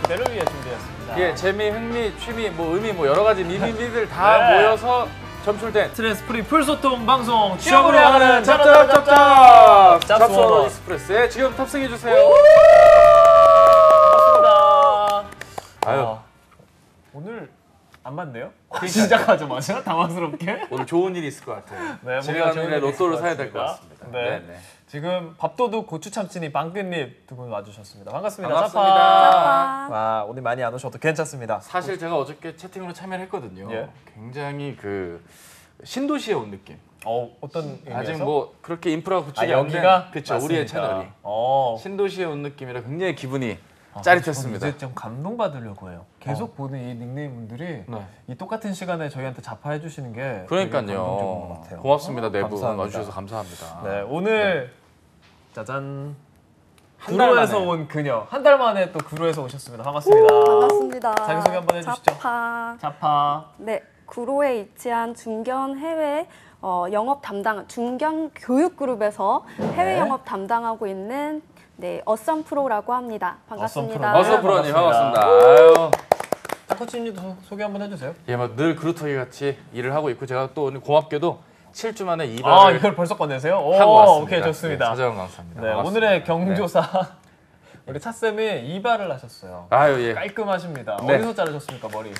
때를 위해 준비했습니다. 예, 재미, 흥미, 취미, 뭐 의미, 뭐 여러 가지 미미미들 다 네. 모여서 점출된 스트레스 프리 풀소통 방송 취업을 취업을 하는 짭짭짭짭 짭소원 익스프레스에 지금 탑승해 주세요. 반갑습니다. 아유, 오늘 안 맞네요? 시작하자마자 당황스럽게. 오늘 좋은 일이 있을 것 같아요. 네, 지난번에 로또를 사야 될 것 같습니다. 네. 네. 지금 밥도둑 고추참치니 빵끝잎 두 분 와주셨습니다. 반갑습니다. 반갑습니다. 짜파. 와, 오늘 많이 안 오셔도 괜찮습니다. 사실 제가 어저께 채팅으로 참여를 했거든요. 예. 굉장히 그 신도시에 온 느낌. 어떤 의미에서? 아직 뭐 그렇게 인프라가 구축이 안 된, 여기가 그렇죠. 우리의 채널이 신도시에 온 느낌이라 굉장히 기분이 짜릿했습니다. 이제 좀 감동받으려고 해요. 계속 보는 이 닉네임분들이 이 똑같은 시간에 저희한테 자파해 주시는 게 그러니까요. 되게 감동적인 것 같아요. 고맙습니다. 네 분 감사합니다. 와주셔서 감사합니다. 네, 오늘 짜잔 한달 구로에서 만에. 온 그녀 한 달 만에 또 구로에서 오셨습니다. 반갑습니다. 반갑습니다. 자기소개 한번 해주시죠. 자파. 자파. 네, 구로에 위치한 중견 해외 영업 담당 중견 교육 그룹에서 해외 네. 영업 담당하고 있는 어썸 프로라고 합니다. 반갑습니다. 프로. 어서 프로님 반갑습니다. 반갑습니다. 아유. 타코치님도 소개 한번 해주세요. 예, 뭐 늘 그루터기 같이 일을 하고 있고 제가 또 오늘 고맙게도 7주 만에 이발을 이걸 벌써 꺼내세요? 하고 왔습니다. 오케이, 좋습니다. 네, 찾아온 감사합니다. 네, 반갑습니다. 오늘의 경조사 우리 차쌤이 이발을 하셨어요. 아유 예. 깔끔하십니다. 네. 어디서 자르셨습니까, 머리?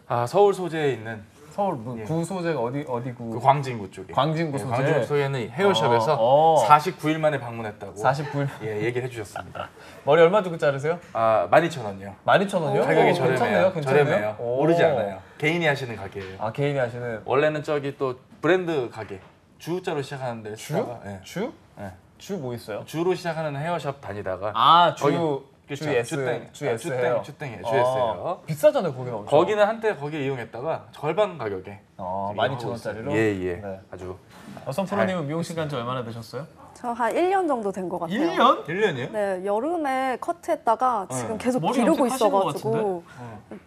아 서울 소재에 있는 서울 구 소재가 어디 구? 그 광진구 쪽에. 광진구 소재. 광진구 속에는 헤어샵에서 49일 만에 방문했다고. 49일. 예, 얘기를 해주셨습니다. 머리 얼마 주고 자르세요? 아 12,000원이요. 12,000원이요? 가격이 괜찮네요. 저렴해요. 오르지 않아요. 개인이 하시는 가게예요. 아, 개인이 하시는. 원래는 저기 또 브랜드 가게 주자로 시작하는데 주? 예. 주? 예. 주 뭐 있어요? 주로 시작하는 헤어샵 다니다가 주 그쵸, S 주땡, 주 S 해요. 주땡이에요. 주S예요. 비싸잖아요, 거기는 엄청. 거기는 한때 거기를 이용했다가 절반 가격에 12,000원짜리로. 예예. 네. 아주 어썸 프로님은 미용실 간 지 얼마나 되셨어요? 저 한 1년 정도 된 것 같아요. 1년? 1년이요? 네, 여름에 커트했다가 지금 계속 머리 기르고 염색하신 것 있어가지고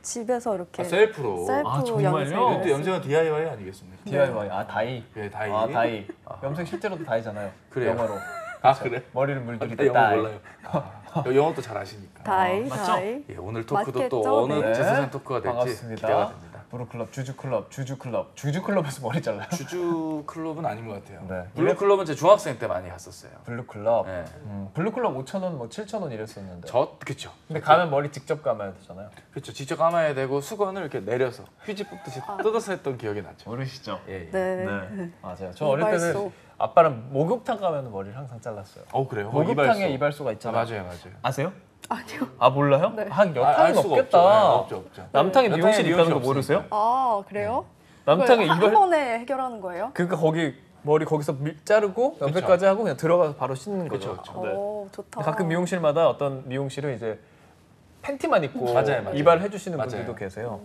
집에서 이렇게 셀프로. 셀프 정말요? 염색을 이것도 했어요. 염색은 DIY 아니겠습니까? DIY. 다이. 예, 다이. 다이. 염색 실제로도 다이잖아요. 그래요? 영어로. 아 그래? 머리를 물들일 나 때 영어 다이. 몰라요. 영어도 잘 아시니까. 다이, 맞죠? 다이. 예, 오늘 토크도 맞겠죠? 또 어느 네. 재세상 토크가 될지 반갑습니다. 기대가 됩니다. 브루클럽, 주주클럽에서 머리 잘라요? 주주 클럽은 아닌 것 같아요. 네. 블루 클럽은 제 중학생 때 많이 갔었어요. 블루클럽. 네. 블루클럽 5,000원, 뭐 7,000원 이랬었는데. 그쵸. 근데 가면 머리 직접 감아야 되잖아요. 그쵸. 직접 감아야 되고 수건을 이렇게 내려서 휴지 뽑듯이 뜯어서 했던 기억이 나죠. 모르시죠? 예, 예. 네. 맞아요. 저 어릴 때는 이발소. 아빠랑 목욕탕 가면 머리를 항상 잘랐어요. 그래요? 목욕탕에 이발소가 있잖아요. 맞아요. 아세요? 아니요. 아, 몰라요? 네. 여탕은 알 수가 없겠다. 없죠. 남탕에 여탕에 미용실 있다는 거 미용실 모르세요? 아, 그래요? 남탕에 그걸 한 이발 번에 해결하는 거예요? 그러니까 거기 머리 거기서 자르고 염색까지 하고 그냥 들어가서 바로 씻는 거죠. 그쵸. 네. 오, 좋다. 가끔 미용실마다 어떤 미용실은 이제 팬티만 입고 맞아요. 이발해 주시는 맞아요. 분들도 계세요.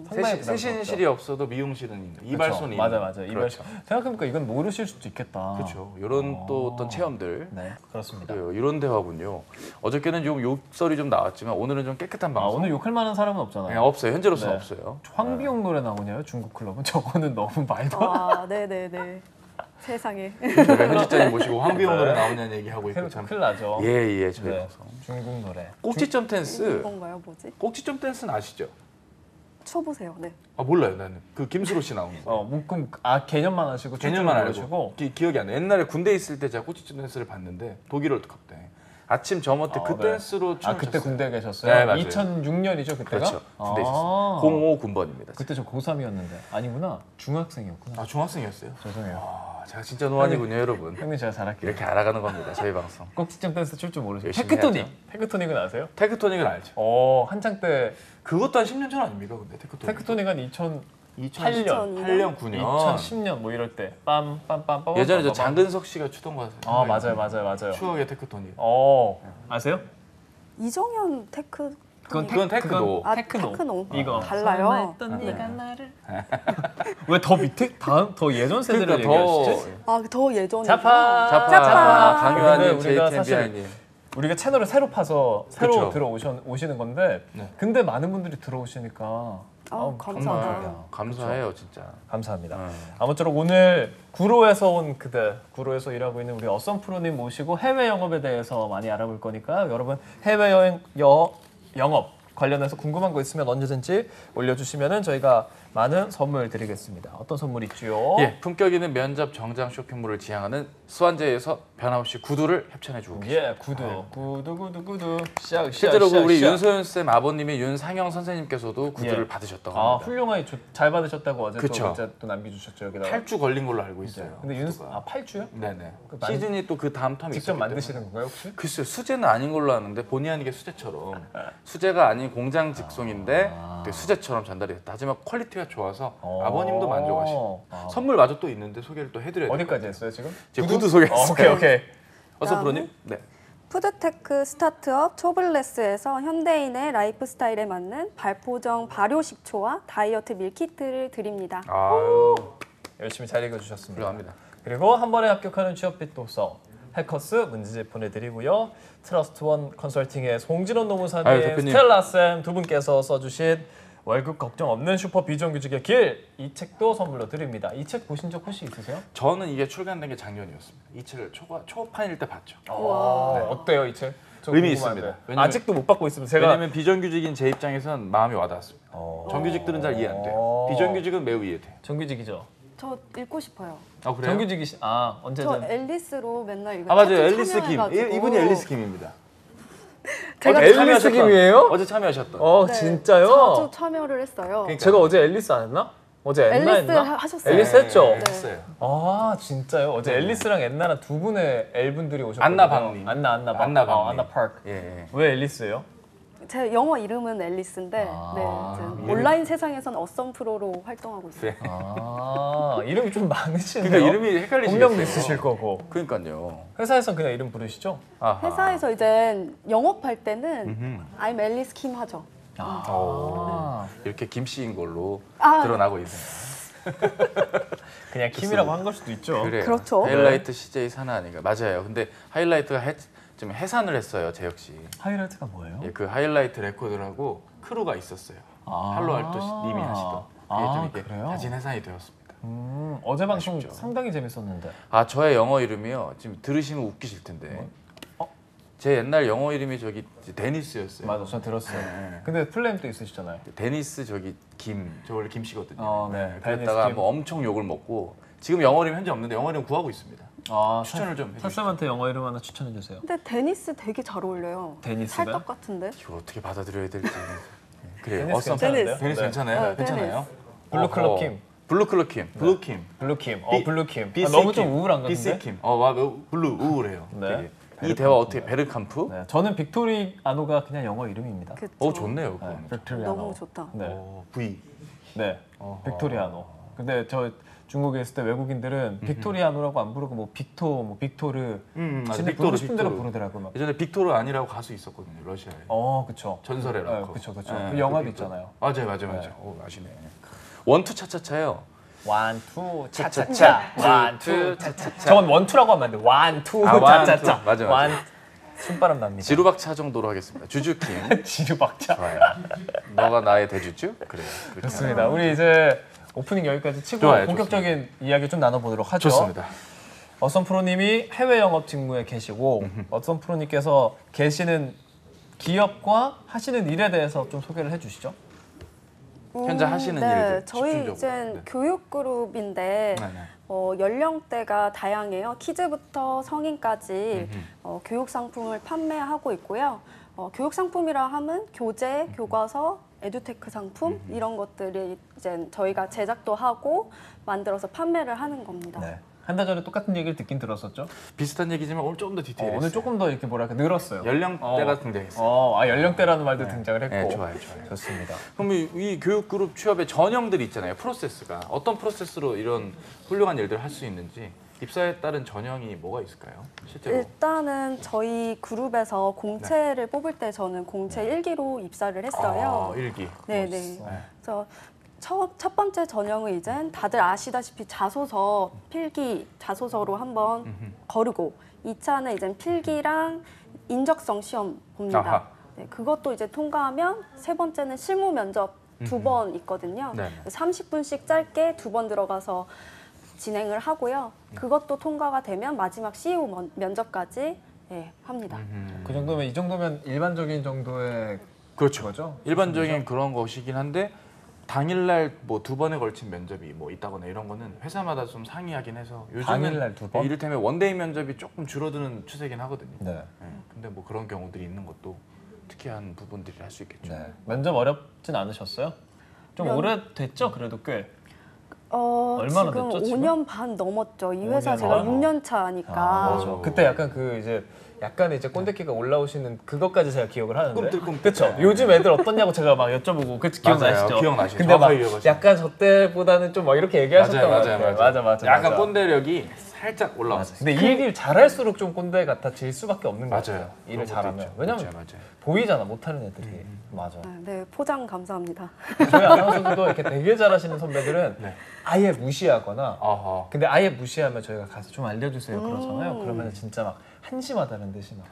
상당히 세신실이 없어도 미용실은 있는. 이발소는 있는. 맞아요. 이발소. 생각해보니까 이건 모르실 수도 있겠다. 그렇죠. 이런 또 어떤 체험들. 네, 그렇습니다. 그래요. 이런 대화군요. 어저께는 좀 욕설이 좀 나왔지만 오늘은 좀 깨끗한 방송. 오늘 욕할 만한 사람은 없잖아요. 네, 없어요. 현재로서는 네. 없어요. 황비용 노래 나오냐요? 중국 클럽은 저거는 너무 말도 안 아, 네네네. 세상에. 저희가 현지자님 모시고 황비용 노래 나오냐는 얘기하고 있고 돼. 참. 큰일 나죠. 예, 저희 네, 방송. 중국 노래. 꼭지점 댄스. 이건가요, 뭐지? 꼭지점 댄스는 아시죠? 쳐보세요. 네. 아 몰라요 나는. 그 김수로 씨 나오는 거. 묶음 개념만 하시고 개념만 알고. 모르시고. 기억이 안 나. 옛날에 군대 있을 때 제가 꼭지점 댄스를 봤는데 독일 월드컵 때. 아침 점호 때 그 네. 댄스로 춤을 그때 췄어요. 군대 계셨어요? 네, 맞아요. 2006년이죠 그때가? 그렇죠. 군대 있었어요. 05 군번입니다. 그때 저 고3이었는데 아니구나 중학생이었구나. 아 중학생이었어요? 죄송해요. 아, 제가 진짜 노안이군요 여러분. 형님 제가 잘할게요. 이렇게 알아가는 겁니다 저희 방송. 꼭지점 댄스 출 줄 모르세요? 열심히 테크토닉. 해야죠. 테크토닉은 아세요? 테크토닉은 알죠. 한창 때 그것도 한 10년 전 아닙니까 근데 테크토닉? 테크토닉 한 2008년, 8년 9년. 2010년 뭐 이럴 때 빰빰빰빰. 예전에 저 장근석 씨가 추던 거 같아요. 맞아요. 추억의 테크토닉. 아세요? 이정현 테크. 그건 테크노. 아, 테크노. 테크노. 이거. 달라요. 왜 더 밑에 더 예전 세대를 그러니까 얘기하시지? 아, 더 예전에. 자파. 자파, 근데 강요한님, 우리가 JTMBI님. 우리가 채널을 새로 파서 새로 그쵸. 들어오시는 건데 네. 근데 많은 분들이 들어오시니까 감사하다. 정말 감사해요 진짜. 감사합니다. 아무쪼록 오늘 구로에서 온 그대, 구로에서 일하고 있는 우리 어썸 프로님 모시고 해외 영업에 대해서 많이 알아볼 거니까 여러분 해외 영업 관련해서 궁금한 거 있으면 언제든지 올려주시면 저희가 많은 선물 드리겠습니다. 어떤 선물 있죠? 예, 품격 있는 면접 정장 쇼핑몰을 지향하는 수완제에서 변함없이 구두를 협찬해주고 계십니다. 예, 구두. 실제로 우리 윤소연 쌤 아버님이 윤상영 선생님께서도 구두를 받으셨다고 아, 합니다. 훌륭하게 잘 받으셨다고 어제 또 그쵸. 문자 또 남겨주셨죠 여기다가. 8주 걸린 걸로 알고 있어요. 근데 구두가. 8주요? 네네. 그 시즌이 또 그 다음 텀이 직접 있었기 만드시는 때문에. 건가요 혹시? 글쎄요, 수제는 아닌 걸로 아는데 본의 아니게 수제처럼 수제가 아닌 공장 직송인데 수제처럼 전달이 됐다. 하지만 퀄리티가 좋아서 아버님도 만족하시고 선물마저 또 있는데 소개를 또 해드려야 돼요. 어디까지 했어요 지금? 구두 소개했어요. 오케이. 어서 프로님. 네. 푸드테크 스타트업 초블레스에서 현대인의 라이프 스타일에 맞는 발포정 발효 식초와 다이어트 밀키트를 드립니다. 아유, 열심히 잘 읽어주셨습니다. 훌륭합니다. 그리고 한 번에 합격하는 취업빛 독서 해커스 문제집 보내드리고요. 트러스트원 컨설팅의 송진원 아유, 노무사님, 대표님. 스텔라쌤 두 분께서 써주신 월급 걱정 없는 슈퍼 비정규직의 길, 이 책도 선물로 드립니다. 이 책 보신 적 혹시 있으세요? 저는 이게 출간된 게 작년이었습니다. 이 책을 초판일 때 봤죠. 어때요 이 책? 저 의미 궁금한데. 있습니다. 왜냐면- 아직도 못 받고 있으면 제가 왜냐면 비정규직인 제 입장에선 마음이 와닿았습니다. 정규직들은 잘 이해 안 돼요. 비정규직은 매우 이해돼요. 정규직이죠. 저 읽고 싶어요. 아 그래요? 정규직이 언제 저 전? 앨리스로 맨날 이거 아 맞아요. 캡틴 앨리스 김. 참여해가지고. 이분이 앨리스 김입니다. 제가 어제 앨리스 참여하셨던, 김이에요? 어제 참여하셨던. 네, 진짜요? 자주 참여를 했어요. 그러니까. 제가 어제 앨리스 안 했나? 어제 앤나 앨리스 했나? 하셨어요. 앨리스 했죠? 네, 했어요. 아 진짜요? 어제 앨리스랑 앤나랑 두 분의 엘분들이 오셨거든요. 안나 박님. 안나 박님. 안나 박님. 안나 파크. 예. 왜 앨리스예요? 제 영어 이름은 앨리스인데 이제 온라인 세상에서는 어썸 프로로 활동하고 있어요. 그래. 이름이 좀 많으시네요. 그러니까 이름이 헷갈리시겠어요. 본명도 있으실 거고. 그러니까요. 회사에서는 그냥 이름 부르시죠? 아하. 회사에서 이제 영업할 때는 I'm 앨리스 킴 하죠. 이렇게 김씨인 걸로 아. 드러나고 있네요. 그냥 킴이라고 한 걸 수도 있죠. 그래요. 그렇죠. 하이라이트 CJ 산하 아닌가? 맞아요. 근데 하이라이트가 좀 해산을 했어요. 제 역시. 하이라이트가 뭐예요? 예, 그 하이라이트 레코드라고 크루가 있었어요. 팔로알토 님이 하시던. 그게 좀 이렇게 그래요? 자진 해산이 되었습니다. 어제 방송 아쉽죠. 상당히 재밌었는데. 아 저의 영어 이름이요. 지금 들으시면 웃기실 텐데. 제 옛날 영어 이름이 저기 데니스였어요. 맞아, 저 들었어요. 네. 근데 플레임도 있으시잖아요. 데니스 저기 김. 저 원래 김씨거든요. 네. 그랬다가 데니스 뭐 엄청 욕을 먹고 지금 영어 이름 현재 없는데 영어 이름 구하고 있습니다. 추천을 좀 해주시죠. 탈쌤한테 영어 이름 하나 추천해 주세요. 근데 데니스 되게 잘 어울려요. 데니스가? 찰떡 같은데. 이걸 어떻게 받아들여야 될지. 그래요. 데니스 어썸 괜찮은데요? 데니스 네. 괜찮아요? 괜찮아요? 블루클럽 킴. 블루클럽 킴. 블루킴. 블루킴. 블루킴. BC 너무 좀 킴. 우울한 건데. BC 킴. 블루 우울해요. 네. 되게. 이 대화 어떻게 베르캄프? 네, 저는 빅토리 아노가 그냥 영어 이름입니다. 그쵸. 좋네요. 그건. 빅토리아노. 너무 좋다. 네. V. 네. 빅토리아노. 근데 저 중국에 있을 때 외국인들은 빅토리아노라고 안 부르고 뭐 빅토, 뭐 빅토르 맞아. 근데 부르고 싶은 대로 부르더라고요. 막. 예전에 빅토르 아니라고 가수 있었거든요. 러시아에. 그쵸. 전설의 락커. 네, 그쵸. 네, 그 영화도 빅토르. 있잖아요. 맞아요. 오, 아시네. 원투 차차차요. 완투 차차차. 차차차. 완투 차차차. 저건 원투라고 하면 안 돼. 완투 차차차. 맞아. 손바람 납니다. 지루박차 정도로 하겠습니다. 주주킴. 지루박차. 좋아요. 너가 나의 대주주? 그래요. 그렇게 좋습니다. 우리 이제 오프닝 여기까지 치고 좋아요, 본격적인 이야기 좀 나눠보도록 하죠. 좋습니다. 어썸 프로님이 해외 영업 직무에 계시고 어썸 프로님께서 계시는 기업과 하시는 일에 대해서 좀 소개를 해주시죠. 현재 하시는 네, 일들 저희 집중적으로. 이제 네. 교육 그룹인데 연령대가 다양해요. 키즈부터 성인까지 교육 상품을 판매하고 있고요. 교육 상품이라 하면 교재, 교과서, 에듀테크 상품 이런 것들이 이제 저희가 제작도 하고 만들어서 판매를 하는 겁니다. 네. 한 달 전에 똑같은 얘기를 듣긴 들었었죠. 비슷한 얘기지만 오늘 좀 더 디테일했어요. 오늘 조금 더 이렇게 뭐랄까 늘었어요. 연령대가 등장했어요. 연령대라는 말도 등장을 했고. 네, 좋아요. 좋습니다. 그럼 이 교육 그룹 취업의 전형들이 있잖아요. 프로세스가 어떤 프로세스로 이런 훌륭한 일들을 할 수 있는지 입사에 따른 전형이 뭐가 있을까요? 실제로. 일단은 저희 그룹에서 공채를 뽑을 때 저는 공채 1기로 입사를 했어요. 일기. 네네. 그래서 첫 번째 전형은 이제 다들 아시다시피 자소서, 필기 자소서로 한번 거르고 2차는 이제 필기랑 인적성 시험 봅니다. 아하. 네, 그것도 이제 통과하면 세 번째는 실무 면접 2번 있거든요. 네네. 30분씩 짧게 2번 들어가서 진행을 하고요. 그것도 통과가 되면 마지막 CEO 면접까지 합니다. 그 정도면 이 정도면 일반적인 정도의 그렇죠. 거죠? 일반적인 그런 것이긴 한데 당일날 뭐 2번에 걸친 면접이 뭐 있다거나 이런 거는 회사마다 좀 상이하긴 해서 요즘은 당일날 2번? 이를테면 원데이 면접이 조금 줄어드는 추세긴 하거든요. 네. 근데 뭐 그런 경우들이 있는 것도 특이한 부분들이 할 수 있겠죠. 네. 면접 어렵진 않으셨어요? 좀 오래됐죠? 그래도 꽤. 얼마나 지금 됐죠, 지금? 5년 반 넘었죠. 이 회사 5년 제가 반? 6년 차니까. 맞아. 그때 약간 그 이제 약간의 이제 꼰대기가 올라오시는 그것까지 제가 기억을 하는데. 꿈틀꿈틀. 그렇죠. 요즘 애들 어떻냐고 제가 막 여쭤보고 그 기억나시죠? 맞아요. 기억나시죠? 근데 막 정확하게 기억하시죠? 약간 저 때보다는 좀 막 이렇게 얘기하셨던 것 같아요. 맞아. 약간 꼰대력이 살짝 올라왔어요. 근데 이 일을 잘할수록 좀 꼰대 같아질 수밖에 없는 것 같아요. 맞아요. 일을 그런 것도 잘하면. 있죠. 왜냐면 맞아요. 보이잖아 못하는 애들이. 맞아. 네, 포장 감사합니다. 저희 아나운서들도 이렇게 되게 잘하시는 선배들은 네. 아예 무시하거나 어허. 근데 아예 무시하면 저희가 가서 좀 알려주세요 그러잖아요. 그러면 진짜 막 한심하다는 듯이 막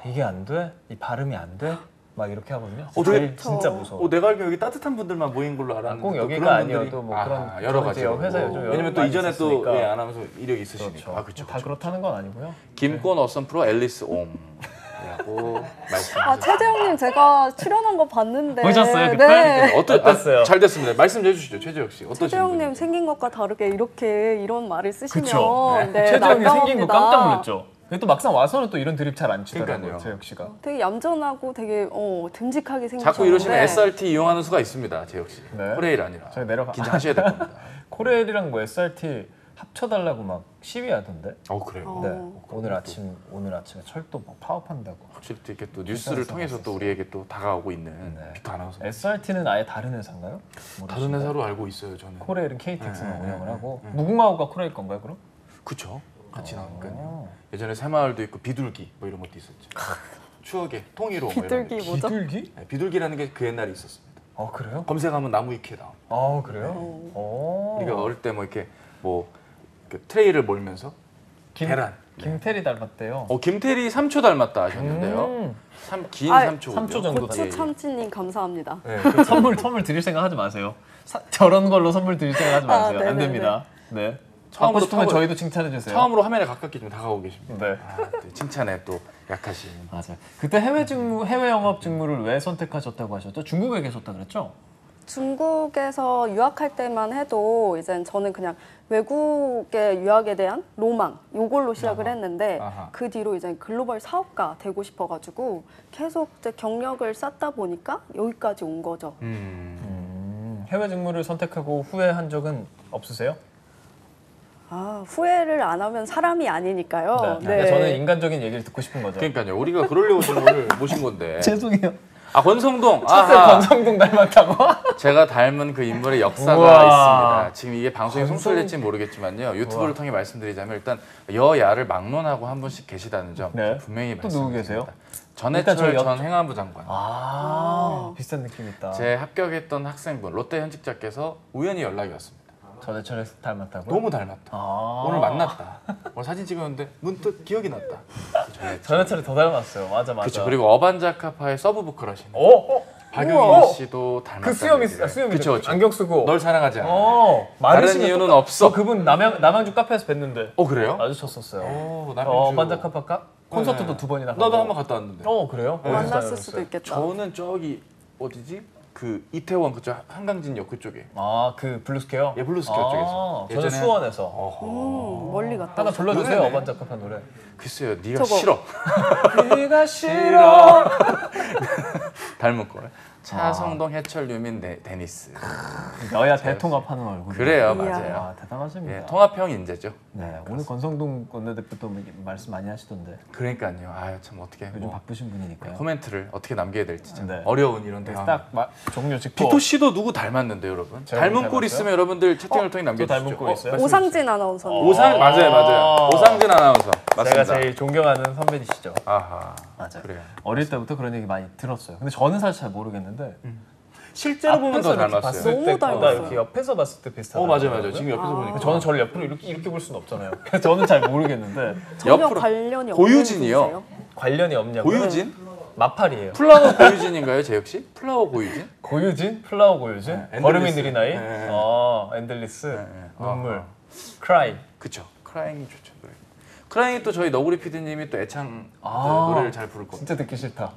이게 안 돼? 이 발음이 안 돼? 막 이렇게 하거든요. 되게- 진짜 무서워. 내가 알기로 여기 따뜻한 분들만 모인 걸로 알았는데 꼭 또 여기가 그런 아니어도 뭐 그런 여러 저는 가지 이제 회사 요즘 여러 왜냐면 또 많이 이전에 또 있었으니까. 예, 아나운서 이력이 있으시니까 그렇죠. 그렇죠. 다 그렇다는 건 아니고요. 김권 어썸 프로 앨리스 옴이라고 말씀. 최재형님 제가 출연한 거 봤는데. 보셨어요, 그때? 네. 어땠어요? 잘 됐습니다. 말씀 해 주시죠, 최재혁 씨. 어떠신 최재형님 분인지. 생긴 것과 다르게 이렇게 이런 말을 쓰시면 그쵸. 네, 최재형이 생긴 거 난감합니다. 깜짝 놀랐죠. 근데 또 막상 와서는 또 이런 드립 잘 안 치더라고요. 그러니까요. 재혁 씨가. 되게 얌전하고 되게 듬직하게 생기셨는데 자꾸 이러시면 SRT 이용하는 수가 있습니다, 재혁 씨. 네. 코레일 아니라. 저희 내려가. 긴장하셔야 될 겁니다. 코레일이랑 뭐 SRT 합쳐달라고 막 시위하던데. 그래요. 네. 오늘 아침에 철도 막 파업한다고. 확실히 또 이렇게 또 뉴스를 통해서 또 우리에게 또 다가오고 있는 네. 빅터 아나운서. SRT는 아예 다른 회사인가요? 다른 회사로 알고 있어요, 저는. 코레일은 KTX만 네, 운영을 네, 하고 네. 무궁화호가 코레일 건가요 그럼? 그쵸. 같이 나오니까요. 어. 예전에 새마을도 있고 비둘기 뭐 이런 것도 있었죠. 추억의 통일호 뭐 이런 비둘기 거. 뭐죠? 비둘기? 네, 비둘기라는 게 그 옛날에 있었습니다. 그래요? 검색하면 나무 위키에 나옵니다. 그래요? 오. 우리가 어릴 때 뭐 이렇게 뭐 그 트레이를 몰면서 계란. 김태리 닮았대요. 김태리 삼초 닮았다 하셨는데요. 긴 아, 삼초. 삼초 정도 고추 참치님 감사합니다. 네, 선물 드릴 생각 하지 마세요. 저런 걸로 선물 드릴 생각 하지 마세요. 안 네네네. 됩니다. 네. 처음으로 받고 싶으면 탑을- 저희도 칭찬해 주세요. 처음으로 화면에 가깝게 좀 다가오고 계십니다. 네. 또 칭찬에 또 약하신. 맞아요. 그때 해외 영업 직무를 왜 선택하셨다고 하셨죠? 중국에 계셨다 그랬죠? 중국에서 유학할 때만 해도 이제 저는 그냥 외국의 유학에 대한 로망 요걸로 시작을 했는데 아하. 그 뒤로 이제 글로벌 사업가 되고 싶어가지고 계속 이제 경력을 쌓다 보니까 여기까지 온 거죠. 해외 직무를 선택하고 후회한 적은 없으세요? 후회를 안 하면 사람이 아니니까요. 그러니까 저는 인간적인 얘기를 듣고 싶은 거죠. 그러니까요. 우리가 그러려고 지금 오늘 모신 건데. 죄송해요. 권성동. 첫째 권성동 닮았다고? 제가 닮은 그 인물의 역사가 우와. 있습니다. 지금 이게 방송에 송출될지 모르겠지만요. 유튜브를 통해 말씀드리자면 일단 여야를 막론하고 한 분씩 계시다는 점 네. 분명히 또 누구 계세요? 전해철 일단 저희 전 행안부 장관. 비슷한 느낌 있다. 제 합격했던 학생분 롯데 현직자께서 우연히 연락이 왔습니다. 전해철 닮았다고요? 너무 닮았다. 오늘 만났다. 오늘 사진 찍었는데 문득 기억이 났다. 전해철이 더 닮았어요. 맞아. 그렇죠. 그리고 어반자카파의 서브 보컬 하시는 우와. 박용인 씨도 닮았다. 그 수염이 그쵸. 안경 쓰고. 널 사랑하지 않아. 다른 다른 이유는 없어. 그분 남양주 카페에서 뵀는데. 그래요? 마주쳤었어요. 남양주. 반자카파카 콘서트도 2번이나 가고. 나도 한번 갔다 왔는데. 그래요? 만났을 어디서 수도 다녔어요? 있겠다. 저는 저기 어디지? 그 이태원 그쪽 한강진역 그쪽에. 그 블루스퀘어? 블루스퀘어 쪽에서. 저는 예전에- 수원에서. 멀리 갔다. 하나 불러주세요. 노래네. 어반자카파 노래. 글쎄요, 네가 저거. 싫어. 네가 싫어. 닮은 걸. 차성동, 해철, 유민, 데니스. 여야 대통합하는 얼굴. 그래요, 이야. 맞아요. 대단하십니다. 예, 통합형 인재죠. 네, 오늘 권성동 원내대표도 말씀 많이 하시던데 그러니까요. 참 어떻게 요즘 바쁘신 분이니까요. 코멘트를 어떻게 남겨야 될지 참 네. 어려운 이런 그래서 대화. 딱 종료 짓고 비토 씨도 누구 닮았는데 여러분? 제가 닮은 닮았어요? 꼴 있으면 여러분들 채팅을 통해 남겨주시죠. 닮은 꼴 있어요? 말씀해 오상진 아나운서님. 주시죠. 맞아요. 오상진 아나운서 맞습니다. 제가 제일 존경하는 선배이시죠. 아하, 맞아요. 그래요. 어릴 때부터 그런 얘기 많이 들었어요. 근데 저는 사실 잘 모르겠는데 실제로 보면 더 앞에서 이렇게 닮았어요. 봤을 너무 때보다 닮았어요. 이렇게 옆에서 봤을 때 비슷하다. 맞아요. 지금 옆에서 보니까 저는 저를 옆으로 이렇게 볼 수는 없잖아요. 그래서 저는 잘 모르겠는데 전혀 옆으로. 관련이 없는 고유진이요? 분이세요? 관련이 없냐고. 고유진? 마팔이에요. 플라워 고유진인가요, 재혁 씨? 플라워 고유진? 고유진? 플라워 고유진? 네, 걸음이 엔들리스. 느린 아이? 네. 엔들리스. 네. 눈물. 크라이. 그쵸. 크라잉이 좋죠. 그래. 크라잉이 또 저희 너구리 PD님이 또 애창 노래를 잘 부를 겁니다. 진짜 듣기 싫다.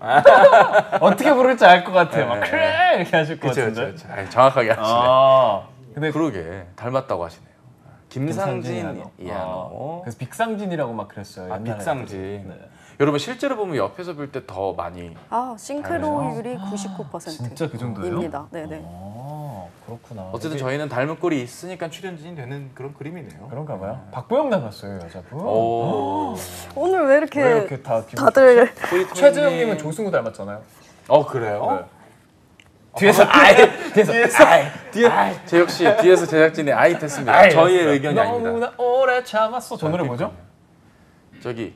어떻게 부를지 알 것 같아요. 막 네, 그래 이렇게 하실 것 그렇죠, 같은데. 그렇죠. 아니, 정확하게 하시네. 근데 그러게 닮았다고 하시네요. 김상진 이하노. 그래서 빅상진이라고 막 그랬어요. 옛날에. 빅상진. 네. 여러분 실제로 보면 옆에서 볼 때 더 많이 싱크로율이 99%입니다. 진짜 그 정도예요? 네네. 그렇구나. 어쨌든 저희는 닮은 꼴이 있으니까 출연진이 되는 그런 그림이네요. 그런가 봐요. 박보영 닮았어요, 여자분. 오늘 왜 이렇게, 왜 이렇게 다 기분 다들 최재형님은 조승우 닮았잖아요. 그래요? 네. 뒤에서 재혁 씨 뒤에서 제작진이 아이 됐습니다. 저희의 의견이 아닙니다. 너무나 오래 참았어. 저 노래 뭐죠? 저기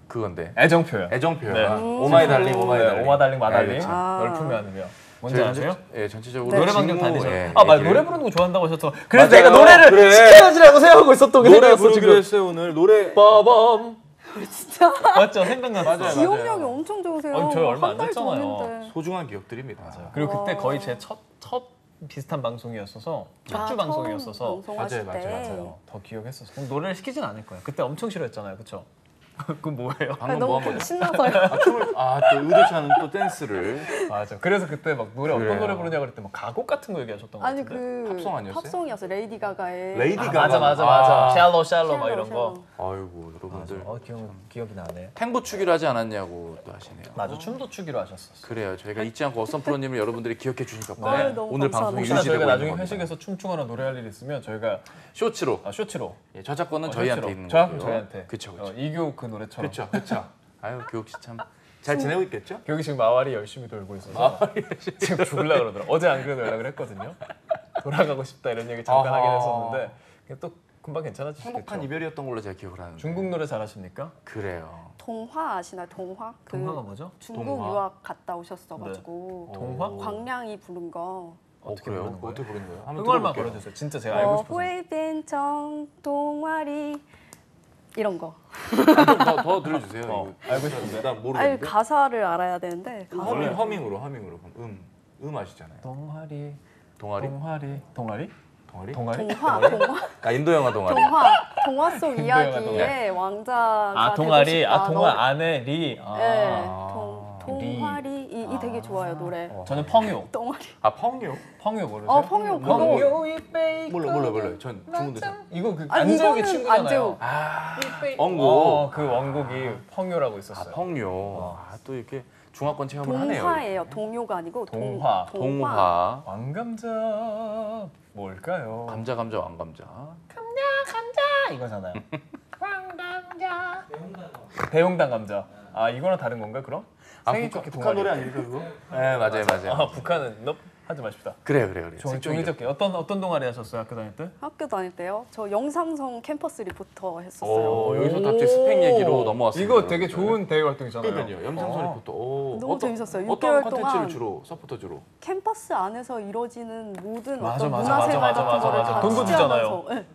그건데 애정표현. 애정표현. 네. 오마이 달링 오마이 네, 달링. 오마달링 마달링. 그렇죠. 널 품에안으며. 뭔지 아세요? 예, 전체적으로 노래방송 직무, 다니죠. 예, 맞아. 얘기를. 노래 부르는 거 좋아한다고 하셔서. 그래서 맞아요. 내가 노래를 그래. 시켜야지라고 생각하고 있었던 게 노래 생각났어 부르기로 지금. 했어요 오늘 노래. 빠밤. 진짜 맞죠? 생각났어. 맞아요. 기억력이 엄청 좋으세요. 아니, 저희 얼마 안 한 달 됐잖아요. 전인데. 소중한 기억들입니다. 그리고 그때 거의 제 첫 비슷한 방송이었어서 첫 주 방송이었어서 방송하실 맞아요, 때. 맞아요. 더 기억했었어. 그럼 노래를 시키진 않을 거예요. 그때 엄청 싫어했잖아요, 그렇죠? 그건 뭐예요? 방금 너무 뭐 한번 신나서요. 춤을 또 의도치 않은 또 댄스를. 맞아. 그래서 그때 막 노래 그래요. 어떤 노래 부르냐 그랬더니 막 가곡 같은 거 얘기하셨던 거 아니 같은데. 그 팝송 아니었어요? 팝송이었어요. 레이디 가가의 레이디 가가. 맞아. 샬로 막 이런 거. 아이고 여러분들 기억이 나네. 탱고 추기로 하지 않았냐고 또 하시네요. 맞아. 춤도 추기로 하셨었어. 그래요. 저희가 잊지 않고 어썸 프로님을 여러분들이 기억해 주시니까 네. 너무 오늘 감사합니다. 방송이 혹시나 유지되고 저희가 있는 나중에 겁니다. 회식에서 춤추거나 노래할 일 있으면 저희가 쇼츠로 쇼츠로 예, 저작권은 저희한테 쇼츠로. 있는 저작권 거고요. 저희한테. 그렇죠. 이교 그 노래처럼. 그렇죠. 아유 교육 씨 참 잘 지내고 있겠죠? 여기 지금 마와리 열심히 돌고 있어서 지금 죽으려 그러더라. 어제 안 그래도 연락을 했거든요. 돌아가고 싶다 이런 얘기 잠깐 하긴 했었는데 그게 또 금방 괜찮아지시겠죠. 행복한 이별이었던 걸로 제가 기억을 하는데. 중국 노래 잘하십니까? 그래요. 동화 아시나요? 동화? 그 동화가 뭐죠? 중국 동화? 유학 갔다 오셨어가지고 동화? 광량이 부른 거. 어떻게 그래요? 부르는 거예요? 어떻게 부르는 거예요? 한번 흥얼만 들어볼게요. 불러주세요. 진짜 제가 알고 싶어서. 호에벤청 동아리 이런 거. 더 들려주세요. 이거. 알고 싶은데. 나 아니 모르겠는데. 가사를 알아야 되는데. 가사를. 허밍으로 그럼 아시잖아요. 동아리. 동아리? 동아리? 동아리? 동화. 아 인도 영화 동아리. 동화 속 이야기의 왕자가 동아리. 되고 싶다. 동아 안에 리. 네, 동화리 이 되게 좋아요 노래. 저는 펑요. 동아리. 펑요? 펑요 모르세요? 펑요 그거. 펑요이 베이커. 몰라. 전 중문대사. 이거 그 아니, 안재욱의 이거는 친구잖아요. 안재욱. 원곡. 그 원곡이 펑요라고 있었어요. 펑요. 또 이렇게 중화권 체험을 하네요. 동화예요. 동요가 아니고 동화. 동화. 왕감자 뭘까요? 감자 왕감자. 감자 이거잖아요. 왕감자. 대용당 감자. 이거랑 다른 건가 그럼? 생일 좋게 북한 노래 아닙니까 그거? 네 맞아요. 북한은 너 하지 마십시다. 그래요. 종이접기 어떤 동아리 하셨어요 학교 다닐 때? 학교 다닐 때요. 저 영상성 캠퍼스 리포터 했었어요. 여기서 갑자기 스펙 얘기로 넘어왔습니다. 이거 되게 좋은 대외 활동이잖아요. 그러니까요. 염상선 리포터. 너무 재밌었어요. 어떤 6개월 컨텐츠를 동안 주로 서포터 주로? 캠퍼스 안에서 이루어지는 모든 맞아, 어떤 맞아, 문화생활 맞아, 같은 거를 맞아. 다 돈도 취재하면서, 네.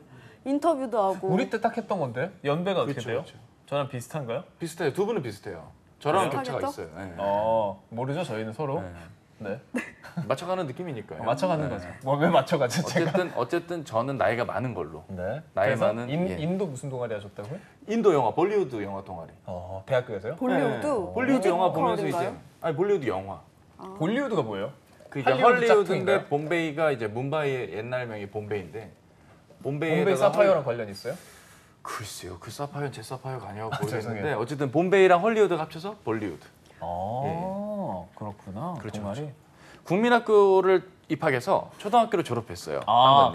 인터뷰도 하고. 우리 때 딱 했던 건데 연배가 어떻게 그렇죠, 돼요? 그렇죠. 저랑 비슷한가요? 비슷해요. 두 분은 비슷해요. 저랑 격차가 비슷하겠죠? 있어요. 네. 모르죠 저희는 서로. 네. 네. 맞춰가는 느낌이니까요. 맞춰가는 네. 거죠. 왜 맞춰가죠 제가? 어쨌든 저는 나이가 많은 걸로. 네. 나이 그래서 많은, 예. 인도 무슨 동아리 하셨다고요? 인도 영화, 볼리우드 영화 동아리. 대학교에서요? 볼리우드. 네. 볼리우드 영화 보면서 뮤지컬인가요? 이제 볼리우드 영화. 볼리우드가 뭐예요? 그 이제 할리우드 헐리우드인데 짝퉁인가요? 봄베이가 이제 뭄바이의 옛날 명이 봄베이인데 봄베이 봄베이에다가 사파이어랑 관련 있어요? 글쎄요. 그 사파이어는 제 사파이어가 아니라고 죄송해요. 모르겠는데 어쨌든 봄베이랑 헐리우드가 합쳐서 볼리우드. 그렇구나. 그렇죠, 동아리. 국민학교를 입학해서 초등학교를 졸업했어요.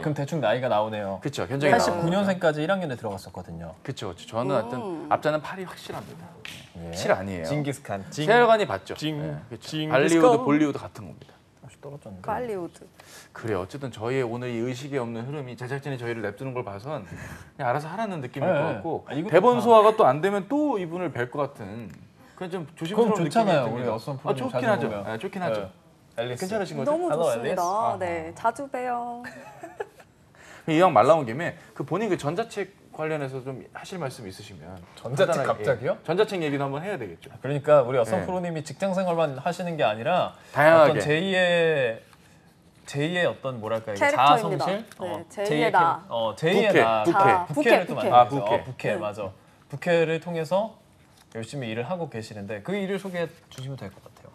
그럼 대충 나이가 나오네요. 그렇죠. 견적이 나와요. 89년생까지 1학년에 들어갔었거든요. 그렇죠. 저는 하여튼 앞자는 8이 확실합니다. 예. 7 아니에요. 징기스칸. 세월간이 봤죠. 그렇죠. 징기스칸. 발리우드, 볼리우드 같은 겁니다. 떨어졌는데. 발리우드. 그래 어쨌든 저희의 오늘 이 의식에 없는 흐름이 제작진이 저희를 냅두는 걸 봐선 그냥 알아서 하라는 느낌일 네. 것 같고 이것도 대본 다- 소화가 또 안 되면 또 이분을 뵐 것 같은 그냥 좀 조심스러운 그럼 느낌이 좋잖아요. 듭니다. 우리 어썸 프로님 좋긴 자주 하죠. 보면. 네, 좋긴 하죠. 앨리스. 괜찮으신 거죠? 너무 Hello, 좋습니다. 앨리스. 네, 자주 봬요. 이왕 말 나온 김에 그 본인 그 전자책 관련해서 좀 하실 말씀 있으시면 전자책 간단하게, 갑자기요? 전자책 얘기도 한번 해야 되겠죠. 그러니까 우리 어썸 네. 프로님이 직장 생활만 하시는 게 아니라 다양하게. 어떤 제2의 어떤 뭐랄까 이게 캐릭터입니다. 자아성실, 네, 제2의 제2의 나. 제2의 나, 부캐. 부캐를 또 부캐. 많이 아, 하죠. 부캐. 부캐 맞아. 부캐를 통해서 열심히 일을 하고 계시는데 그 일을 소개해 주시면 될 것 같아요.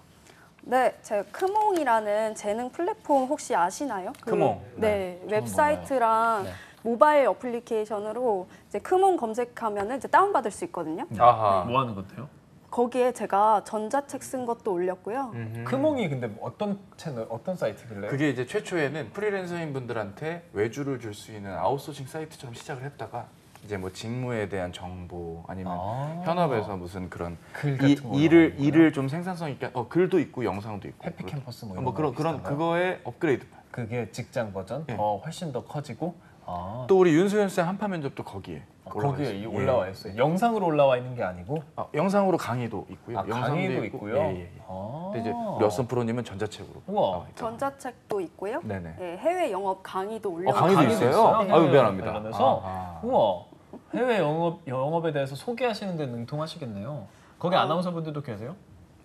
네, 제가 크몽이라는 재능 플랫폼 혹시 아시나요? 크몽. 네, 저는 웹사이트랑 네. 모바일 어플리케이션으로 이제 크몽 검색하면은 이제 다운받을 수 있거든요. 아하. 뭐 하는 건데요? 거기에 제가 전자책 쓴 것도 올렸고요. 크몽이 근데 어떤 채널, 어떤 사이트길래? 그게 이제 최초에는 프리랜서인 분들한테 외주를 줄 수 있는 아웃소싱 사이트처럼 시작을 했다가 이제 뭐 직무에 대한 정보 아니면 현업에서 무슨 그런 글 같은 거 일을 좀 생산성 있게 글도 있고 영상도 있고 해피캠퍼스 뭐 이런 뭐 그런 비슷한가요? 그거의 업그레이드. 그게 직장 버전 예. 더 훨씬 더 커지고 또 우리 윤수현 쌤 한파 면접도 거기에 거기에 있어요. 올라와 있어요. 영상으로 올라와 있는 게 아니고 영상으로 강의도 있고요. 영상도 강의도 있고. 있고요. 예. 근데 이제 려슨 프로님은 전자책으로. 우와. 나와 있다. 전자책도 있고요. 네네. 네, 해외 영업 강의도 올려. 강의도 있어요? 네. 아유 미안합니다. 관련해서 아하. 우와 해외 영업에 대해서 소개하시는 데 능통하시겠네요. 거기 아나운서분들도 계세요?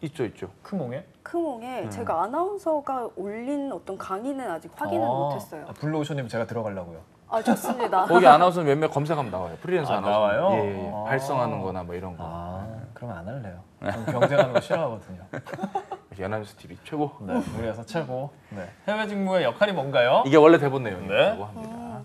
있죠. 크몽에? 크몽에 제가 아나운서가 올린 어떤 강의는 아직 확인을 못했어요. 블루오션님 제가 들어가려고요. 아 좋습니다. 거기 아나운서 몇몇 검색하면 나와요. 프리랜서 아나운서. 나와요? 예. 발성하는 거나 뭐 이런 거. 그러면 안 할래요. 전 경쟁하는 거 싫어하거든요. 연합뉴스 TV 최고. 네, 우리 회사 최고. 네. 해외 직무의 역할이 뭔가요? 이게 원래 대본 내용이라고 네. 합니다.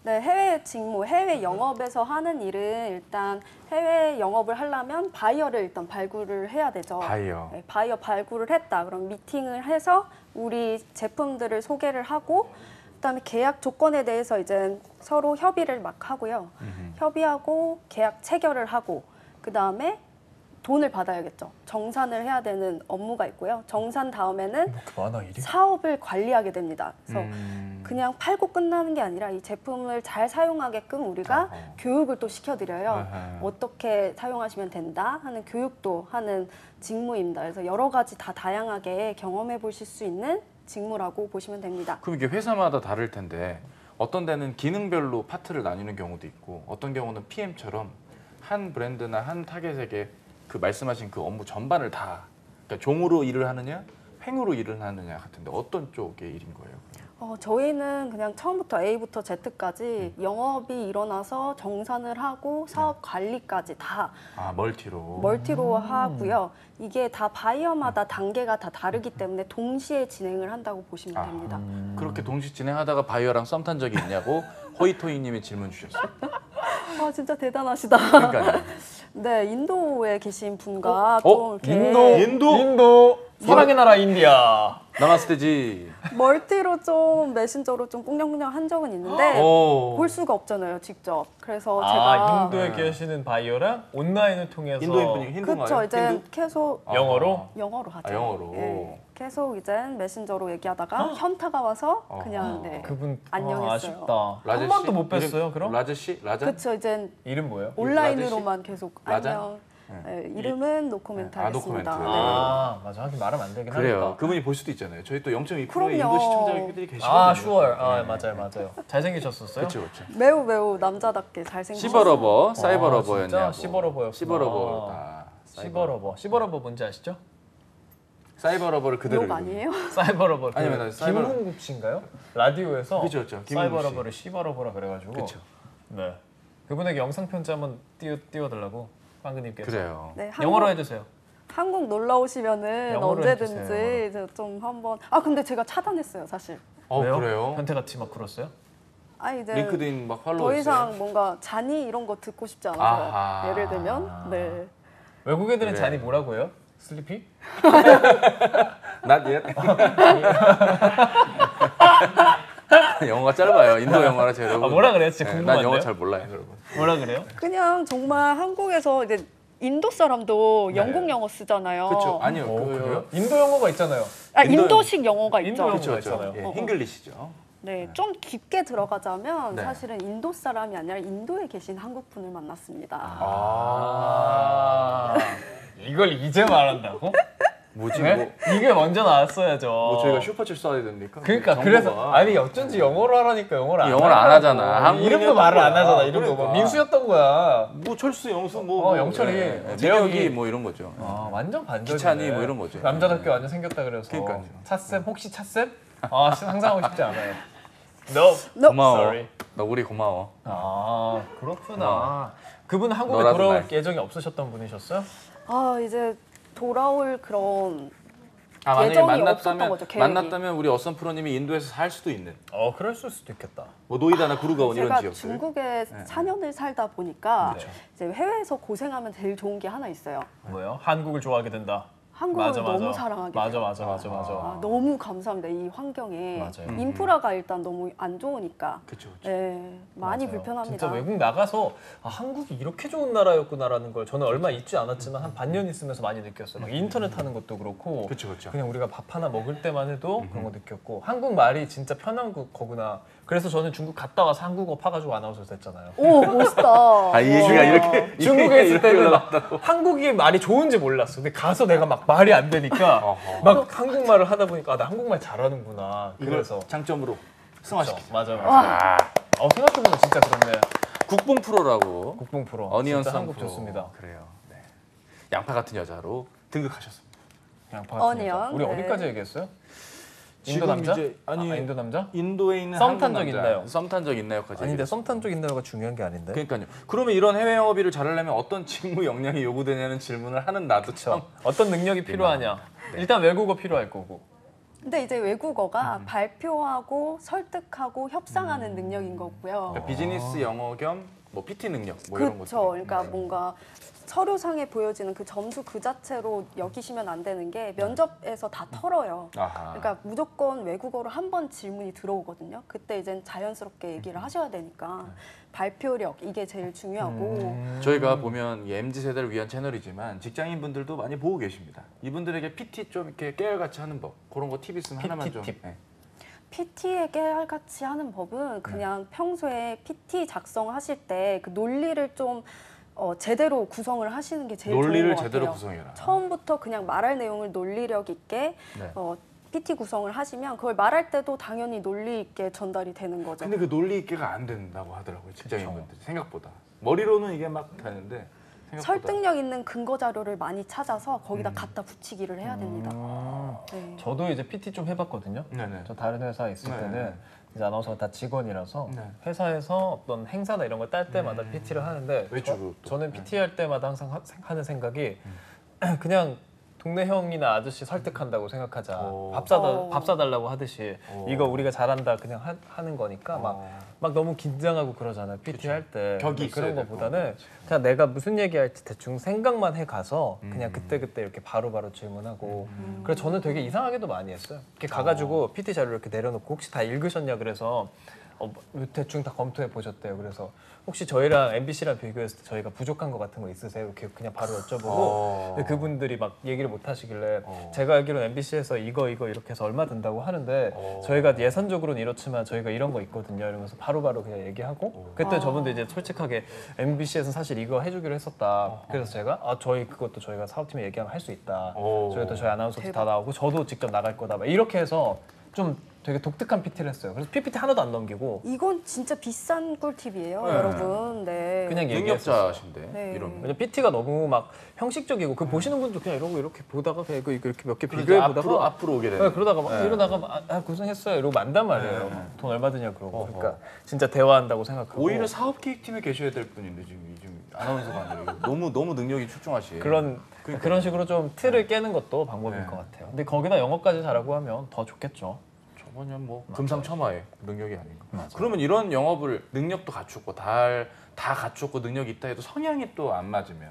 네, 해외 직무, 해외 영업에서 하는 일은 일단 해외 영업을 하려면 바이어를 일단 발굴을 해야 되죠. 바이어. 네, 바이어 발굴을 했다. 그럼 미팅을 해서 우리 제품들을 소개를 하고 그다음에 계약 조건에 대해서 이제 서로 협의를 막 하고요. 협의하고 계약 체결을 하고 그다음에 돈을 받아야겠죠. 정산을 해야 되는 업무가 있고요. 정산 다음에는 이렇게 많아 일이? 사업을 관리하게 됩니다. 그래서 그냥 팔고 끝나는 게 아니라 이 제품을 잘 사용하게끔 우리가 교육을 또 시켜드려요. 어떻게 사용하시면 된다 하는 교육도 하는 직무입니다. 그래서 여러 가지 다 다양하게 경험해 보실 수 있는 직무라고 보시면 됩니다. 그럼 이게 회사마다 다를 텐데 어떤 데는 기능별로 파트를 나뉘는 경우도 있고 어떤 경우는 PM처럼 한 브랜드나 한 타겟에게 그 말씀하신 그 업무 전반을 다 그러니까 종으로 일을 하느냐 횡으로 일을 하느냐 같은데 어떤 쪽의 일인 거예요? 저희는 그냥 처음부터 A부터 Z까지 영업이 일어나서 정산을 하고 사업 관리까지 다 멀티로 하고요. 이게 다 바이어마다 단계가 다 다르기 때문에 동시에 진행을 한다고 보시면 됩니다. 그렇게 동시 진행하다가 바이어랑 썸 탄 적이 있냐고 호이토이님이 질문 주셨어요. 아 진짜 대단하시다. 그러니까요. 네, 인도에 계신 분과 좀 이렇게 인도 사랑의 나라 인디아. 나마스테지. 멀티로 좀 메신저로 좀 꽁냥꽁냥 한 적은 있는데 볼 수가 없잖아요, 직접. 그래서 제가 인도에 계시는 바이어랑 온라인을 통해서 인도인 분이 힌두인가요? 그쵸, 이제 힌두? 계속 영어로 영어로 하죠. 영어로. 예, 계속 이제 메신저로 얘기하다가 현타가 와서 그냥 네, 그분 안녕했어요. 아쉽다. 라제 한 번도 씨? 못 뵀어요. 이름, 그럼 라제 씨? 라자? 그쵸, 이제 이름 뭐예요? 온라인으로만 계속 라자? 안녕. 네, 이름은 노코멘트 하겠습니다. 노코멘트. 네. 맞아. 하긴 말하면 안 되긴 그래요. 하니까. 그분이 볼 수도 있잖아요. 저희 또 0.2%의 그럼요. 인도 시청자분들이 계시거든요. sure. 맞아요. 잘생기셨었어요? 그렇죠. 매우 남자답게 잘생겼어요. 시버러버, 진짜 사이버러버였냐고. 시버러버였구나. 시버러버다. 시버러버 뭔지 아시죠? 사이버러버를 그대로 욕 아니에요? 사이버러버. 아니면 김홍국 씨인가요? 라디오에서 그쵸. 김홍국 씨. 사이버러버를 시버러버라 그래가지고. 그쵸. 네. 그분에게 영상 편지 한번 띄워달라고 빵그님께서. 그래요. 네, 영어로 해주세요. 한국 놀러 오시면은 영어로 언제든지 해주세요, 이제 좀 한번 근데 제가 차단했어요 사실. 왜요? 그래요? 현태같이 막 굴었어요? 이제 링크드인 막 팔로우 더 했어요? 이상 뭔가 잔이 이런 거 듣고 싶지 않아서 아하. 예를 들면 네. 외국 애들은 그래. 잔이 뭐라고 해요? 슬리피? Not yet. 영어가 짧아요. 인도 영어라 제가 여러분. 뭐라 그래요? 진짜 난 궁금한데요? 영어 잘 몰라요, 여러분. 뭐라 그래요? 그냥 정말 한국에서 이제 인도 사람도 영국 영어 쓰잖아요. 그렇죠. 아니요. 그래요? 인도 영어가 있잖아요. 인도 인도식 영어가 인도 있죠. 영어. 그렇죠. 있잖아요. 예, 잉글리시죠. 네, 좀 깊게 들어가자면 네. 사실은 인도 사람이 아니라 인도에 계신 한국 분을 만났습니다. 이걸 이제 말한다고? 뭐지? 네? 이게 먼저 나왔어야죠. 뭐 저희가 슈퍼챗 써야 됩니까? 그러니까 정보가. 그래서 아니 어쩐지 영어로 하라니까 영어를 안 영어를 안 하더라고. 하잖아. 한국인이었던 이름도 말을 안 거야. 하잖아. 이름도 그러니까. 뭐 민수였던 거야. 뭐 철수, 영수 뭐 영철이, 재혁이 재혁이 뭐 이런 거죠. 완전 반전이네. 기찬이 뭐 이런 거죠. 남자답게 완전 생겼다 그래서. 그러니까요. 차쌤 혹시 차쌤? 상상하고 싶지 않아요. No. 고마워. Sorry. 너구리 고마워. 그렇구나. 그분 한국에 너라도 돌아올 날. 예정이 없으셨던 분이셨어요? 아 이제 돌아올 그런 만약에 예정이 없었던 거죠, 계획이. 만났다면 우리 어썸 프로님이 인도에서 살 수도 있는 그럴 수도 있겠다. 뭐 노이다나 구르가온 이런 제가 지역들. 중국에 4년을 살다 보니까 이제 해외에서 고생하면 제일 좋은 게 하나 있어요. 뭐예요? 한국을 좋아하게 된다. 한국을 너무 사랑하게 맞아, 돼요. 맞아. 너무 감사합니다. 이 환경에 맞아요. 인프라가 일단 너무 안 좋으니까 그렇죠. 네, 많이 맞아요. 불편합니다. 진짜 외국 나가서 한국이 이렇게 좋은 나라였구나라는 걸 저는 얼마 있지 않았지만 한 반년 있으면서 많이 느꼈어요. 막 인터넷 하는 것도 그렇고 그렇죠. 그냥 우리가 밥 하나 먹을 때만 해도 그런 거 느꼈고 한국 말이 진짜 편한 거구나. 그래서 저는 중국 갔다 와서 한국어 파가지고 아나운서 됐잖아요. 오 멋있다. 이 얘기가 이렇게 중국에 있을 때는 막 올라왔다고. 한국이 말이 좋은지 몰랐어. 근데 가서 내가 막 말이 안 되니까 막 한국말을 하다 보니까 나 한국말 잘하는구나. 그래서 이걸 장점으로 승화시키죠. 맞아. 생각해보면 진짜 그렇네. 국뽕 프로라고 국뽕 프로. 어니언 진짜 선 한국 프로. 좋습니다. 그래요. 네. 양파 같은 여자로 등극하셨습니다. 양파 같은 어니언, 여자. 우리 네. 어디까지 얘기했어요? 인도 지금 남자? 이제 아니 인도 남자? 인도에 있는 썸 탄 한국 적 남자. 있나요? 썸 탄 적 있나요까지. 아닌데 썸 탄 적 있나요가 중요한 게 아닌데. 그러니까요. 그러면 이런 해외 영업일을 잘하려면 어떤 직무 역량이 요구되냐는 질문을 하는 나도 참. 어떤 능력이 필요하냐? 일단 외국어 필요할 거고. 근데 이제 외국어가 발표하고 설득하고 협상하는 능력인 거고요. 그러니까 비즈니스 영어 겸 뭐 PT 능력 뭐 이런 것들. 그렇죠. 그러니까 뭔가 서류상에 보여지는 그 점수 그 자체로 여기시면 안 되는 게 면접에서 다 털어요. 아하. 그러니까 무조건 외국어로 한 번 질문이 들어오거든요. 그때 이제 자연스럽게 얘기를 하셔야 되니까 발표력 이게 제일 중요하고 저희가 보면 이 MZ 세대를 위한 채널이지만 직장인분들도 많이 보고 계십니다. 이분들에게 PT 좀 이렇게 깨알같이 하는 법 그런 거 팁 있으면 하나만 PT 좀. 팁. 네. PT에 깨알같이 하는 법은 그냥 평소에 PT 작성하실 때 그 논리를 좀 제대로 구성을 하시는 게 제일 좋은 것 논리를 같아요. 제대로 구성해라. 처음부터 그냥 말할 내용을 논리력 있게 네. PT 구성을 하시면 그걸 말할 때도 당연히 논리 있게 전달이 되는 거죠. 근데 그 논리 있게가 안 된다고 하더라고요. 직장인분들이 생각보다. 머리로는 이게 막 되는데 생각보다. 설득력 있는 근거 자료를 많이 찾아서 거기다 갖다 붙이기를 해야 됩니다. 네. 저도 이제 PT 좀 해봤거든요. 네네. 저 다른 회사에 있을 네네. 때는 이제 아나운서가 다 직원이라서 네. 회사에서 어떤 행사나 이런 걸 딸 때마다 PT를 하는데 외주로 또. 저는 PT 할 때마다 항상 하는 생각이 그냥 동네 형이나 아저씨 설득한다고 생각하자. 오. 밥 사달라고 하듯이 오. 이거 우리가 잘한다 그냥 하는 거니까 막 너무 긴장하고 그러잖아요. PT 할 때. 격이 그런 있어야 것보다는 그냥 내가 무슨 얘기할지 대충 생각만 해 가서 그냥 그때그때 이렇게 바로바로 질문하고 그래서 저는 되게 이상하게도 많이 했어요. 이렇게 가가지고 PT 자료를 이렇게 내려놓고 혹시 다 읽으셨냐 그래서 대충 다 검토해 보셨대요. 그래서 혹시 저희랑 MBC랑 비교했을 때 저희가 부족한 거 같은 거 있으세요? 이렇게 그냥 바로 여쭤보고 근데 그분들이 막 얘기를 못 하시길래 제가 알기로는 MBC에서 이거 이렇게 해서 얼마 든다고 하는데 저희가 예산적으로는 이렇지만 저희가 이런 거 있거든요. 이러면서 바로바로 그냥 얘기하고 그때 저분도 이제 솔직하게 MBC에서는 사실 이거 해주기로 했었다. 그래서 제가 저희 그것도 저희가 사업팀에 얘기하면 할 수 있다. 저희도 저희 아나운서도 다 나오고 저도 직접 나갈 거다. 막 이렇게 해서 좀 되게 독특한 PT를 했어요. 그래서 PPT 하나도 안 넘기고 이건 진짜 비싼 꿀팁이에요, 여러분. 네. 그냥 얘기했어요. 능력자신데 네. 이런. 왜냐면 PT가 너무 막 형식적이고 그 보시는 분도 그냥 이러고 이렇게 보다가 그냥 이거 이렇게 몇 개 그러니까 비교해 보다가 앞으로 오게 되는. 네, 그러다가 막 이러다가 막 고생했어요 이러고 만단 말이에요. 돈 얼마 드냐 그러고 그러니까 진짜 대화한다고 생각하고 오히려 사업 기획팀에 계셔야 될 분인데 지금 아나운서가 아니라 너무 능력이 출중하시. 그런 식으로 좀 틀을 깨는 것도 방법일 것 같아요. 근데 거기다 영어까지 잘하고 하면 더 좋겠죠. 저번엔 뭐 금상첨화의 능력이 아닌가. 그러면 이런 영업을 능력도 갖추고 다 갖추고 능력이 있다 해도 성향이 또 안 맞으면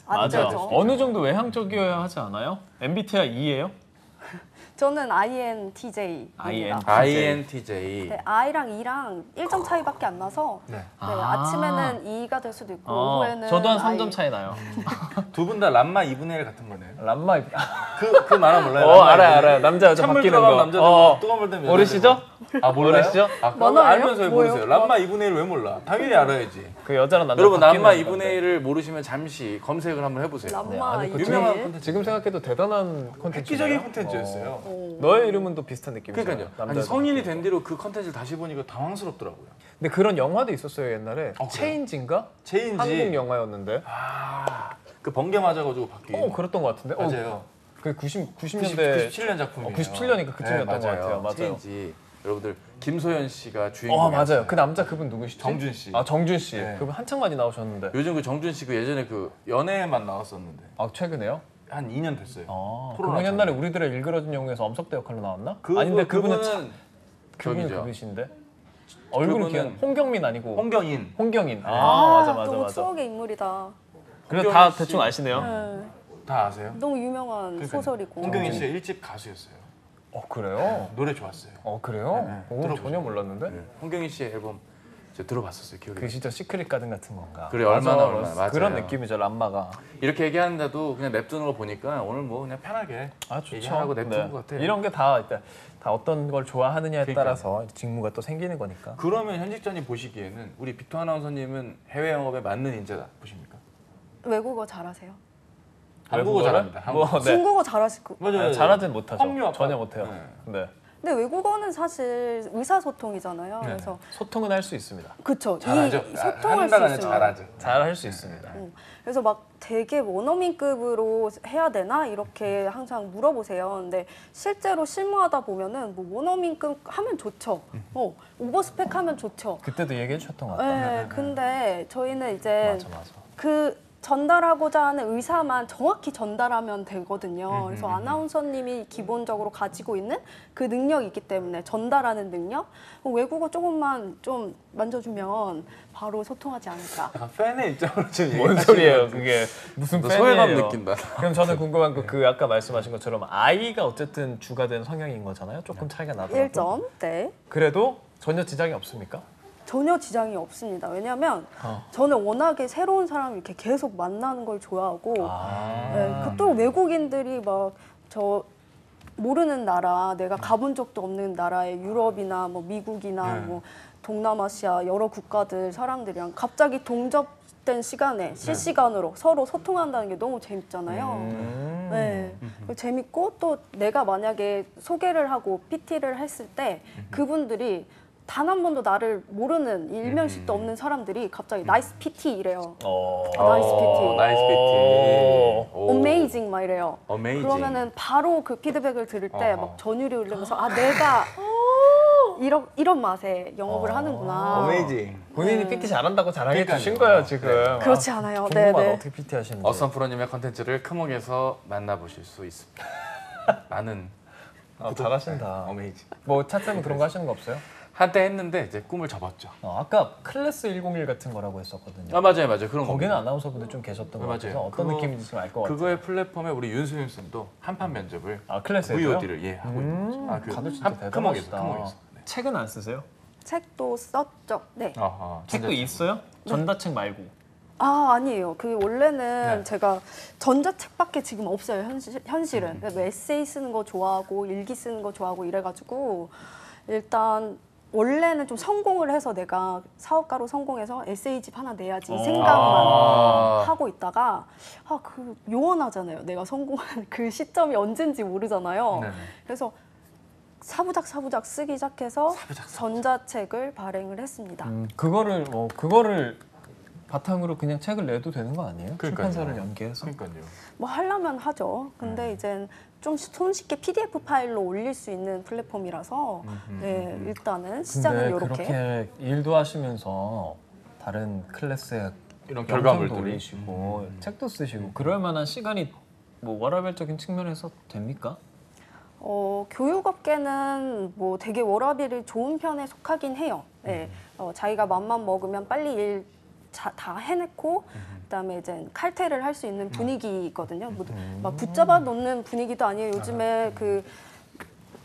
안 되죠. 어느 정도 외향적이어야 하지 않아요? MBTI E예요? 저는 INTJ입니다. INTJ. 네, I랑 E랑 1점 차이밖에 안 나서 네, 아침에는 E가 될 수도 있고 오후에는 저도 한 I. 3점 차이 나요. 두 분 다 람마 2분의 1 같은 거네요. 람마 그 만화 몰라요? 알아요. 남자 여자 찬물 바뀌는 들어가면 거. 남자들 뜨거운 물 되면 모르시죠? 몰라요? 모르시죠? 그럼 만화예요? 알면서 왜 뭐예요? 모르세요? 람마 2분의 1을 왜 몰라? 당연히 알아야지. 그 여자랑 남자 여러분 바뀌는 람마 건데. 2분의 1을 모르시면 잠시 검색을 한번 해보세요. 람마 아니, 그 유명한 2분의 1. 콘텐츠. 지금 생각해도 대단한 콘텐츠. 획기적인 콘텐츠였어요. 너의 이름은 또 비슷한 느낌이죠. 그러니까요. 아니 성인이 된 뒤로 그 콘텐츠를 다시 보니까 당황스럽더라고요. 근데 그런 영화도 있었어요 옛날에. 그래요? 체인지인가? 체인지. 한국 영화였는데. 그 번개 맞아가지고 바뀐. 그랬던 것 같은데. 맞아요. 그 90년대 97년 작품이에요. 97년이니까 그쯤이었던 것 같아요. 맞아요. 체인지. 여러분들 김소연 씨가 주인공. 맞아요. 그 남자 그분 누구시죠? 정준 씨. 아 정준 씨. 네. 그분 한창 많이 나오셨는데. 요즘 그 정준 씨 그 예전에 그 연애만 나왔었는데 아 최근에요? 한 2년 됐어요. 그분 전에. 옛날에 우리들의 일그러진 영웅에서 엄석대 역할로 나왔나? 그분- 아닌데 그분은 그분은 그분이 저기죠. 그분이신데. 얼굴은 그분은- 기억. 홍경민 아니고. 홍경인. 홍경인. 너무 맞아. 추억의 인물이다. 그래서 다 홍경인 씨. 대충 아시네요. 네. 다 아세요? 너무 유명한 그러니까요. 소설이고. 홍경인 씨가 일집 가수였어요. 그래요? 노래 좋았어요. 그래요? 네, 오, 들어보세요. 전혀 몰랐는데. 네. 홍경인 씨의 앨범 제가 들어봤었어요. 기억이. 그 진짜 시크릿 가든 같은 건가? 그래, 얼마나, 맞아요. 그런 느낌이죠 람마가. 이렇게 얘기하는데도 그냥 냅두는 거 보니까 오늘 뭐 그냥 편하게 좋죠. 얘기하고 냅둔 것 같아요. 이런 게 다 어떤 걸 좋아하느냐에 그러니까요. 따라서 직무가 또 생기는 거니까. 그러면 현직자님 보시기에는 우리 빅토 아나운서님은 해외 영업에 맞는 인재다 보십니까? 외국어 잘하세요? 한국어 외국어를? 잘합니다. 한국어. 뭐, 네. 중국어 잘하실 거. 맞아요. 잘하진 못하죠. 확률 아빠. 전혀 못해요. 네. 네. 근데 외국어는 사실 의사소통이잖아요. 네. 그래서 소통은 할 수 있습니다. 그쵸. 잘하죠. 이 소통할 수 한다는 있습니다. 잘하죠. 잘 할 수 있습니다. 그래서 막 되게 원어민급으로 해야 되나 이렇게 항상 물어보세요. 근데 실제로 실무하다 보면은 뭐 원어민급 하면 좋죠. 오버스펙 하면 좋죠. 그때도 얘기해 주셨던 것 같다. 네, 근데 저희는 이제 맞아. 그 전달하고자 하는 의사만 정확히 전달하면 되거든요. 그래서 아나운서님이 기본적으로 가지고 있는 그 능력이 있기 때문에 전달하는 능력, 외국어 조금만 좀 만져주면 바로 소통하지 않을까. 약간 팬의 입장으로 지금 뭔 얘기하시는 소리예요? 것 같아요. 그게 무슨 너 팬이에요? 소외감 느낀다. 그럼 저는 궁금한 거 그 아까 말씀하신 것처럼 아이가 어쨌든 주가 된 성향인 거잖아요. 조금 차이가 나더라고요. 1점. 네. 그래도 전혀 지장이 없습니까? 전혀 지장이 없습니다. 왜냐하면 저는 워낙에 새로운 사람 이렇게 계속 만나는 걸 좋아하고 네, 또 외국인들이 막 저 모르는 나라, 내가 가본 적도 없는 나라의 유럽이나 뭐 미국이나 뭐 동남아시아 여러 국가들 사람들이랑 갑자기 동접된 시간에 실시간으로 서로 소통한다는 게 너무 재밌잖아요. 네, 재밌고 또 내가 만약에 소개를 하고 PT를 했을 때 그분들이 단 한 번도 나를 모르는 일면식도 없는 사람들이 갑자기 나이스 PT 이래요. 나이스 PT. 나이스 PT. 어메이징 막 이래요. 어메이징. 그러면은 바로 그 피드백을 들을 때 어허. 막 전율이 울리면서 내가 이런 맛에 영업을 하는구나. 어메이징. 본인이 PT 잘한다고 자랑해 그러니까요. 주신 거예요 지금. 그렇지 않아요. 궁금하다 네네. 어떻게 PT 하시는지. 어썸 프로님의 컨텐츠를 크목에서 만나보실 수 있습니다. 많은 잘하신다. 어메이징. 뭐 차트는 그런 거 하시는 거 없어요? 한때 했는데 이제 꿈을 접었죠. 아까 클래스 101 같은 거라고 했었거든요. 맞아요 그런 거. 거기는 아나운서분들 좀 계셨던 것 맞아요. 같아서 어떤 그거- 느낌인지 지금 알 것 같아요. 그거의 플랫폼에 우리 윤수윤 쌤도 한판 면접을 클래스에도요? VOD를 하고 있는 거죠. 다들 진짜 대단하시다. 크목에서. 네. 책은 안 쓰세요? 책도 썼죠. 네. 책도 있어요? 전자책 말고. 아니에요. 그 원래는 네. 제가 전자책밖에 지금 없어요. 현실은. 뭐 에세이 쓰는 거 좋아하고 일기 쓰는 거 좋아하고 이래가지고 일단 원래는 좀 성공을 해서 내가 사업가로 성공해서 에세이집 하나 내야지 생각만 하고 있다가 그 요원하잖아요. 내가 성공한 그 시점이 언젠지 모르잖아요. 네네. 그래서 사부작 쓰기 시작해서 전자책을 발행을 했습니다. 그거를 바탕으로 그냥 책을 내도 되는 거 아니에요? 그러니까요. 출판사를 연계해서. 그러니까요. 뭐 하려면 하죠. 근데 이젠 좀 손쉽게 PDF 파일로 올릴 수 있는 플랫폼이라서 네, 일단은 시장은 근데 이렇게. 그렇게 일도 하시면서 다른 클래스에 이런 영상도 결과물들이 올리시고 책도 쓰시고 그럴 만한 시간이 뭐 워라밸적인 측면에서 됩니까? 교육업계는 뭐 되게 워라밸이 좋은 편에 속하긴 해요. 네. 자기가 맘만 먹으면 빨리 일 다 해냈고 그다음에 이제 칼퇴를 할 수 있는 분위기거든요. 막 붙잡아 놓는 분위기도 아니에요. 요즘에 그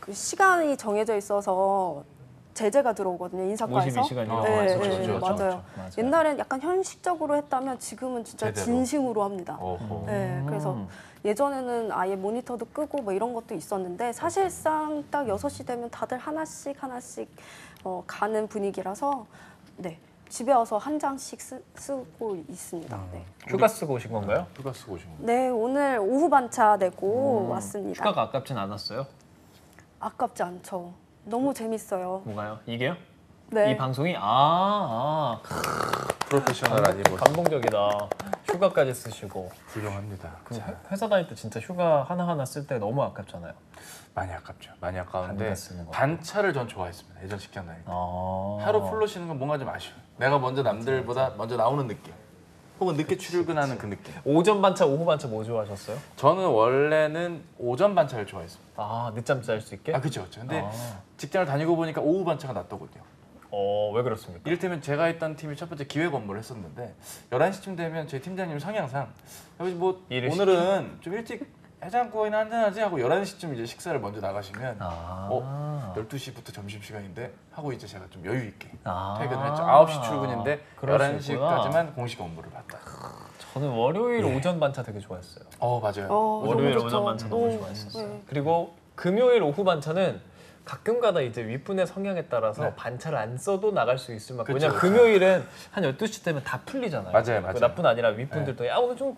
시간이 정해져 있어서 제재가 들어오거든요. 인사과에서. 52시간이요. 네, 그렇죠, 네, 그렇죠, 맞아요. 맞아요. 옛날엔 약간 현실적으로 했다면 지금은 진짜 제대로. 진심으로 합니다. 어허. 네, 그래서 예전에는 아예 모니터도 끄고 뭐 이런 것도 있었는데 사실상 딱 6시 되면 다들 하나씩 가는 분위기라서 네. 집에 와서 한 장씩 쓰고 있습니다. 네. 휴가 쓰고 오신 건가요? 휴가 쓰고 오신 거예요? 네, 오늘 오후 반차 내고 왔습니다. 휴가가 아깝진 않았어요? 아깝지 않죠. 너무 재밌어요. 뭐가요? 이게요? 네. 이 방송이? 프로페셔널 아니고 감동적이다. 휴가까지 쓰시고 훌륭합니다. 그 회사 다닐 때 진짜 휴가 하나하나 쓸 때 너무 아깝잖아요. 많이 아깝죠. 많이 아까운데 반차 쓰는 거. 반차를 전 좋아했습니다. 예전 직장 다닐 때. 아. 하루 풀로 쉬는 건 뭔가 좀 아쉬워. 내가 먼저 남들보다 먼저 나오는 느낌. 혹은 늦게 출근하는 그 느낌. 오전 반차, 오후 반차 뭐 좋아하셨어요? 저는 원래는 오전 반차를 좋아했습니다. 아, 늦잠 잘 수 있게? 아 그렇죠. 근데 아. 직장을 다니고 보니까 오후 반차가 낫더군요. 왜 그렇습니까? 이를테면 제가 있던 팀이 첫 번째 기획 업무를 했었는데 11시쯤 되면 저희 팀장님 성향상 여기 뭐 일을 오늘은 좀 일찍 해장국이나 한잔하지 하고 11시쯤 이제 식사를 먼저 나가시면 12시부터 점심시간인데 하고 이제 제가 좀 여유 있게 퇴근을 했죠. 9시 출근인데 그러시구나. 11시까지만 공식 업무를 봤다. 저는 월요일 오전 반차 되게 좋아했어요. 맞아요. 월요일 너무 오전 좋죠. 반차 너무 네. 좋아했었어요. 그리고 금요일 오후 반차는 가끔가다 이제 윗분의 성향에 따라서 네. 반차를 안 써도 나갈 수 있을 만큼. 그쵸, 왜냐면 그쵸. 금요일은 한 12시 되면 다 풀리잖아요. 맞아요, 맞아요. 나뿐 아니라 윗분들도 야 오늘 좀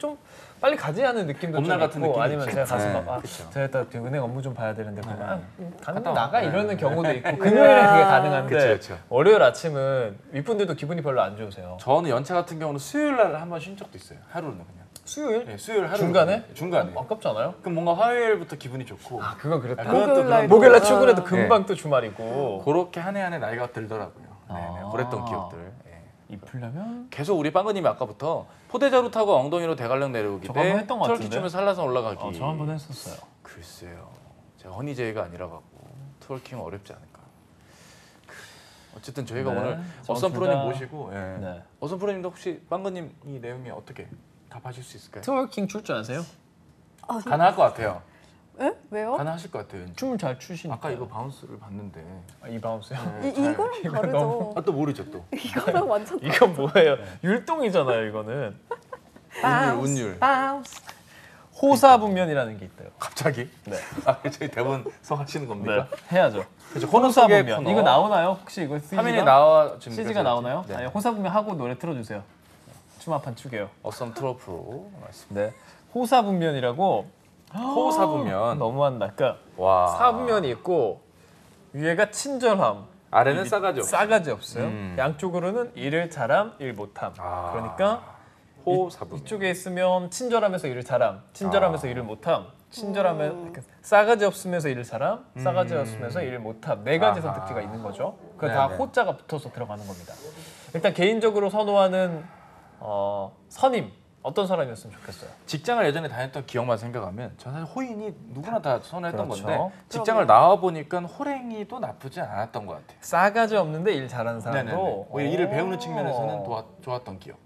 빨리 가지 하는 느낌도 좀 봄날 같은 있고 느낌이 아니면 있죠. 제가 가서 네, 막 그쵸. 제가 일단 은행 업무 좀 봐야 되는데 그러면 가는데 갔다 와. 나가 네. 이러는 경우도 있고 금요일은 그게 가능한데 그쵸, 그쵸. 월요일 아침은 윗분들도 기분이 별로 안 좋으세요. 저는 연차 같은 경우는 수요일 날 한 번 쉰 적도 있어요. 하루는 그냥. 수요일? 네, 수요일 하루. 중간에? 중간에. 아깝지 않아요? 그럼 뭔가 화요일부터 기분이 좋고. 그건 그렇다. 그건 또 목요일 날 그런 목요일날 아. 출근해도 금방 또 주말이고 그렇게 한 해 한 해 나이가 들더라고요. 네, 아. 그랬던 기억들. 예. 입으려면 계속 우리 빵그님이 아까부터 포대자루 타고 엉덩이로 대관령 내려오기 저거 한번 했던 것 트월킹 같은데? 추면서 한라산 올라가기. 저 한 번 했었어요. 글쎄요. 제가 허니제이가 아니라 갖고 트월킹은 어렵지 않을까. 어쨌든 저희가 네. 오늘 저 어선 둘 프로님 다- 모시고 예. 네. 어선 프로님도 혹시 빵그님 이 내용이 어떻게 답하실 수 있을까요? 트월킹 출 줄 아세요? 가능할 것 같아요. 예? 왜요? 가능하실 것 같아요. 왠지. 춤을 잘 추시니까. 아까 이거 바운스를 봤는데 이 바운스요? 이거랑 다르죠. 또 모르죠 또. 이거랑 완전 이건 뭐예요? 율동이잖아요, 이거는. 운율. 호사분면이라는 게 있대요. 갑자기? 네. 저희 대본 써하시는 겁니까? 해야죠. 그렇죠. 코너 속의 호사분면. 코너. 이거 나오나요? 혹시 이거 CG가? 화면이 나와 지금 CG가 나오나요? 네. 아니, 호사분면 하고 노래 틀어주세요. 춤 한 판 추게요. 어썸 트로프로 말씀. 네. 호사분면이라고 호사분면. 너무한다. 그러니까 와. 사분면이 있고 위에가 친절함. 아래는 싸가지 없어. 싸가지 없어요. 양쪽으로는 일을 잘함, 일 못함. 아. 그러니까 호사분면. 이쪽에 있으면 친절하면서 일을 잘함, 친절하면서 일을 못함, 친절하면 싸가지 없으면서 일을 잘함, 싸가지 없으면서 일을 못함. 네 가지 아하. 선택지가 있는 거죠. 그 다 네네. 호자가 붙어서 들어가는 겁니다. 일단 개인적으로 선호하는 선임 어떤 사람이었으면 좋겠어요. 직장을 예전에 다녔던 기억만 생각하면 저는 사실 호인이 누구나 다 선호했던 그렇죠. 건데 직장을 나와 보니까 호랭이도 나쁘지 않았던 것 같아요. 싸가지 없는데 일 잘하는 네네네. 사람도 오히려 일을 배우는 측면에서는 좋았던 기억.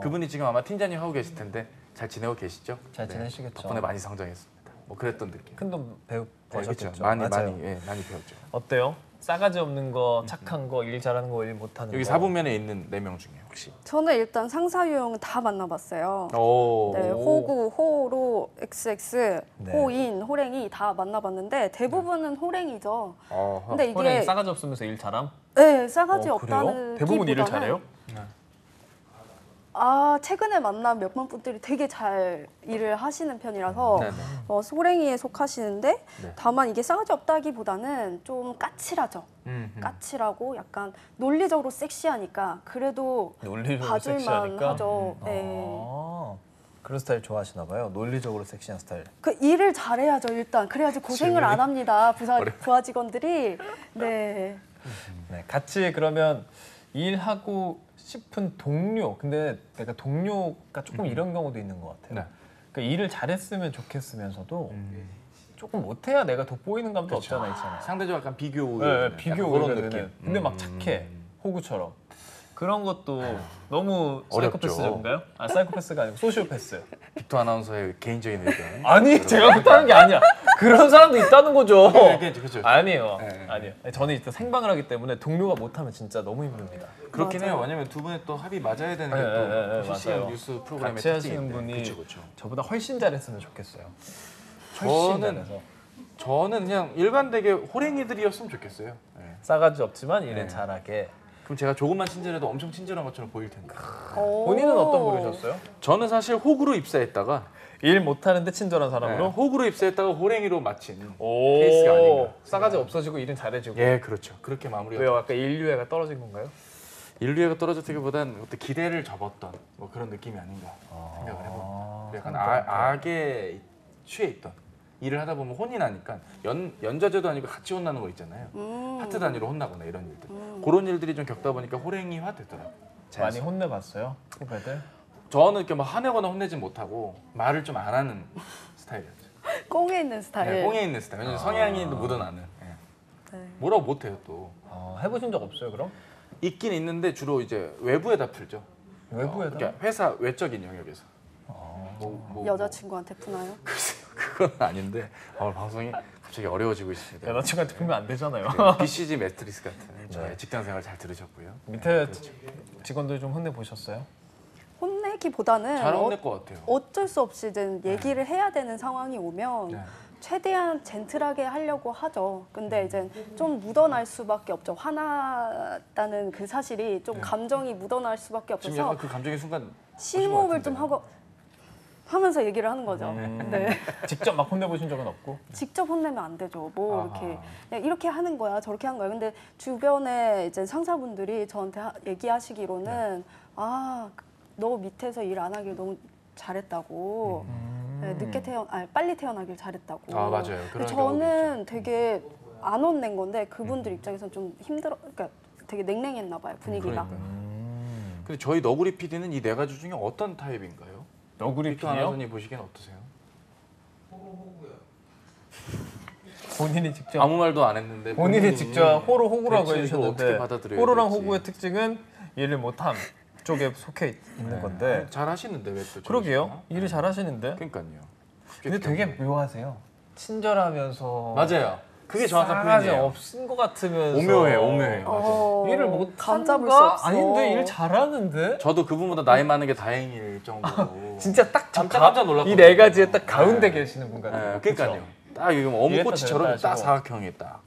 그분이 지금 아마 팀장님 하고 계실 텐데 잘 지내고 계시죠? 잘 지내시겠죠. 덕분에 많이 성장했습니다. 뭐 그랬던 느낌. 큰 돈 네, 버셨겠죠. 그렇죠. 많이 맞아요. 많이 배웠죠. 어때요? 싸가지 없는 거, 착한 거, 일 잘하는 거, 일 못하는 여기 거. 사분면에 있는 4명 중에 혹시? 저는 일단 상사 유형은 다 만나봤어요. 오. 네, 호구, 호로, XX, 네. 호인, 호랭이 다 만나봤는데 대부분은 호랭이죠. 어허. 근데 호랭이 이게 싸가지 없으면서 일 잘함? 네, 싸가지 그래요? 없다는 대부분 일을 기보다는 잘해요? 최근에 만난 몇 번 분들이 되게 잘 일을 하시는 편이라서 네네. 소랭이에 속하시는데 네. 다만 이게 싸가지 없다기보다는 좀 까칠하죠. 까칠하고 약간 논리적으로 섹시하니까 그래도 논리적으로 봐줄만 섹시하니까. 하죠. 네. 그런 스타일 좋아하시나 봐요. 논리적으로 섹시한 스타일. 그 일을 잘해야죠 일단. 그래야지 고생을 안 합니다. 부하 직원들이. 네. 네, 같이 그러면 일하고 싶은 동료. 근데 내가 동료가 조금 이런 경우도 있는 것 같아요. 네. 그러니까 일을 잘했으면 좋겠으면서도 조금 못해야 내가 돋보이는 감도 그쵸. 없잖아 있잖아. 상대적으로 약간 비교. 네, 비교 그런 그런 느낌. 근데 막 착해. 호구처럼. 그런 것도 너무 어렵죠. 사이코패스적인가요? 사이코패스가 아니고 소시오패스. 빅토 아나운서의 개인적인 의견. 아니 제가 그렇다는 게 아니야. 그런 사람도 있다는 거죠. 그렇죠. 아니에요. 네. 아니요. 저는 일단 생방을 하기 때문에 동료가 못하면 진짜 너무 힘듭니다. 그렇긴 맞아요. 해요. 왜냐면 두 분의 또 합이 맞아야 되는 네, 네, 네, 게또 실시간 맞아요. 뉴스 프로그램의 같이 하시는 특징인데. 분이 그쵸, 그쵸. 저보다 훨씬 잘했으면 좋겠어요. 훨씬 저는- 잘해서. 저는 그냥 일관되게 호랭이들이었으면 좋겠어요. 네. 싸가지 없지만 일은 네. 잘하게. 그럼 제가 조금만 친절해도 엄청 친절한 것처럼 보일 텐데. 본인은 어떤 분이셨어요? 저는 사실 호구로 입사했다가 일 못하는데 친절한 사람으로? 호구로 입사했다가 호랭이로 마친 오, 케이스가 아닌가. 싸가지 없어지고 일은 잘해지고. 예, 그렇죠. 그렇게 마무리가. 왜요? 아까 인류애가 떨어진 건가요? 인류애가 떨어졌다기보단 어떤 기대를 접었던 뭐 그런 느낌이 아닌가 생각을 해봅니다. 약간 악에 취해 있던 일을 하다 보면 혼이 나니까 연좌제도 아니고 같이 혼나는 거 있잖아요. 파트 단위로 혼나거나 이런 일들. 그런 일들이 좀 겪다 보니까 호랭이화 되더라고요. 많이 혼내봤어요 후배들? 저는 이렇게 막 화내거나 혼내진 못하고 말을 좀 안 하는 스타일이었죠. 꽁에 있는 스타일. 네, 꽁에 있는 스타일. 왜냐면 성향이 묻어나는. 네. 네. 뭐라고 못해요 또. 해보신 적 없어요 그럼? 있긴 있는데 주로 이제 외부에다 풀죠. 외부에다? 그러니까 회사 외적인 영역에서. 여자친구한테 푸나요? 글쎄요, 그건 아닌데 방송이 갑자기 어려워지고 있습니다. 여자친구한테 풀면 안 되잖아요. BCG 매트리스 같은 저의 직장생활 잘 들으셨고요. 밑에 직원들 좀 혼내보셨어요? 혼내기보다는 잘 혼낼 것 같아요. 어쩔 수 없이 이제 얘기를 해야 되는 상황이 오면 네. 최대한 젠틀하게 하려고 하죠. 근데 이제 좀 묻어날 수밖에 없죠. 화났다는 그 사실이 좀 감정이 묻어날 수밖에 지금 없어서 약간 그 감정의 순간 심호흡을 좀 하고 하면서 얘기를 하는 거죠. 네. 직접 막 혼내보신 적은 없고? 직접 혼내면 안 되죠. 뭐 아하. 이렇게 그냥 이렇게 하는 거야, 저렇게 하는 거야. 근데 주변에 이제 상사분들이 저한테 얘기하시기로는 너 밑에서 일 안 하길 너무 잘했다고. 네, 빨리 태어나길 잘했다고. 아 맞아요. 그런 근데 경우도 저는 있죠. 되게 안 혼낸 건데 그분들 입장에서는 좀 힘들어. 그러니까 되게 냉랭했나 봐요, 분위기가. 그러니까요. 근데 저희 너구리 PD는 이 네 가지 중에 어떤 타입인가요? 너구리 빅터 PD요? 아나운서님 보시기엔 어떠세요? 본인이 직접 아무 말도 안 했는데 본인이 직접 호구라고 대체 이거 어떻게 해주셨는데 받아들여야 호로랑 될지. 호구의 특징은 일을 못함 쪽에 속해 있는 건데 잘 하시는데 왜 또? 그러게요. 일을 잘 하시는데 그러니까요. 근데 되게 묘하세요. 친절하면서 맞아요. 그게 정확한 싸가지 표현이에요. 없은 것 같으면서 오묘해. 맞아요. 일을 못 감 잡을 하는가? 수 없어. 아닌데 일 잘하는데 저도 그분보다 나이 많은 게 다행일 정도로. 진짜 딱 깜짝 놀랐거든요. 이 네 가지에 딱 가운데 계시는 분 같아요. 네, 그러니까요. 딱 이거 어묵꼬치처럼 이랬다 딱 저랬다 사각형이 딱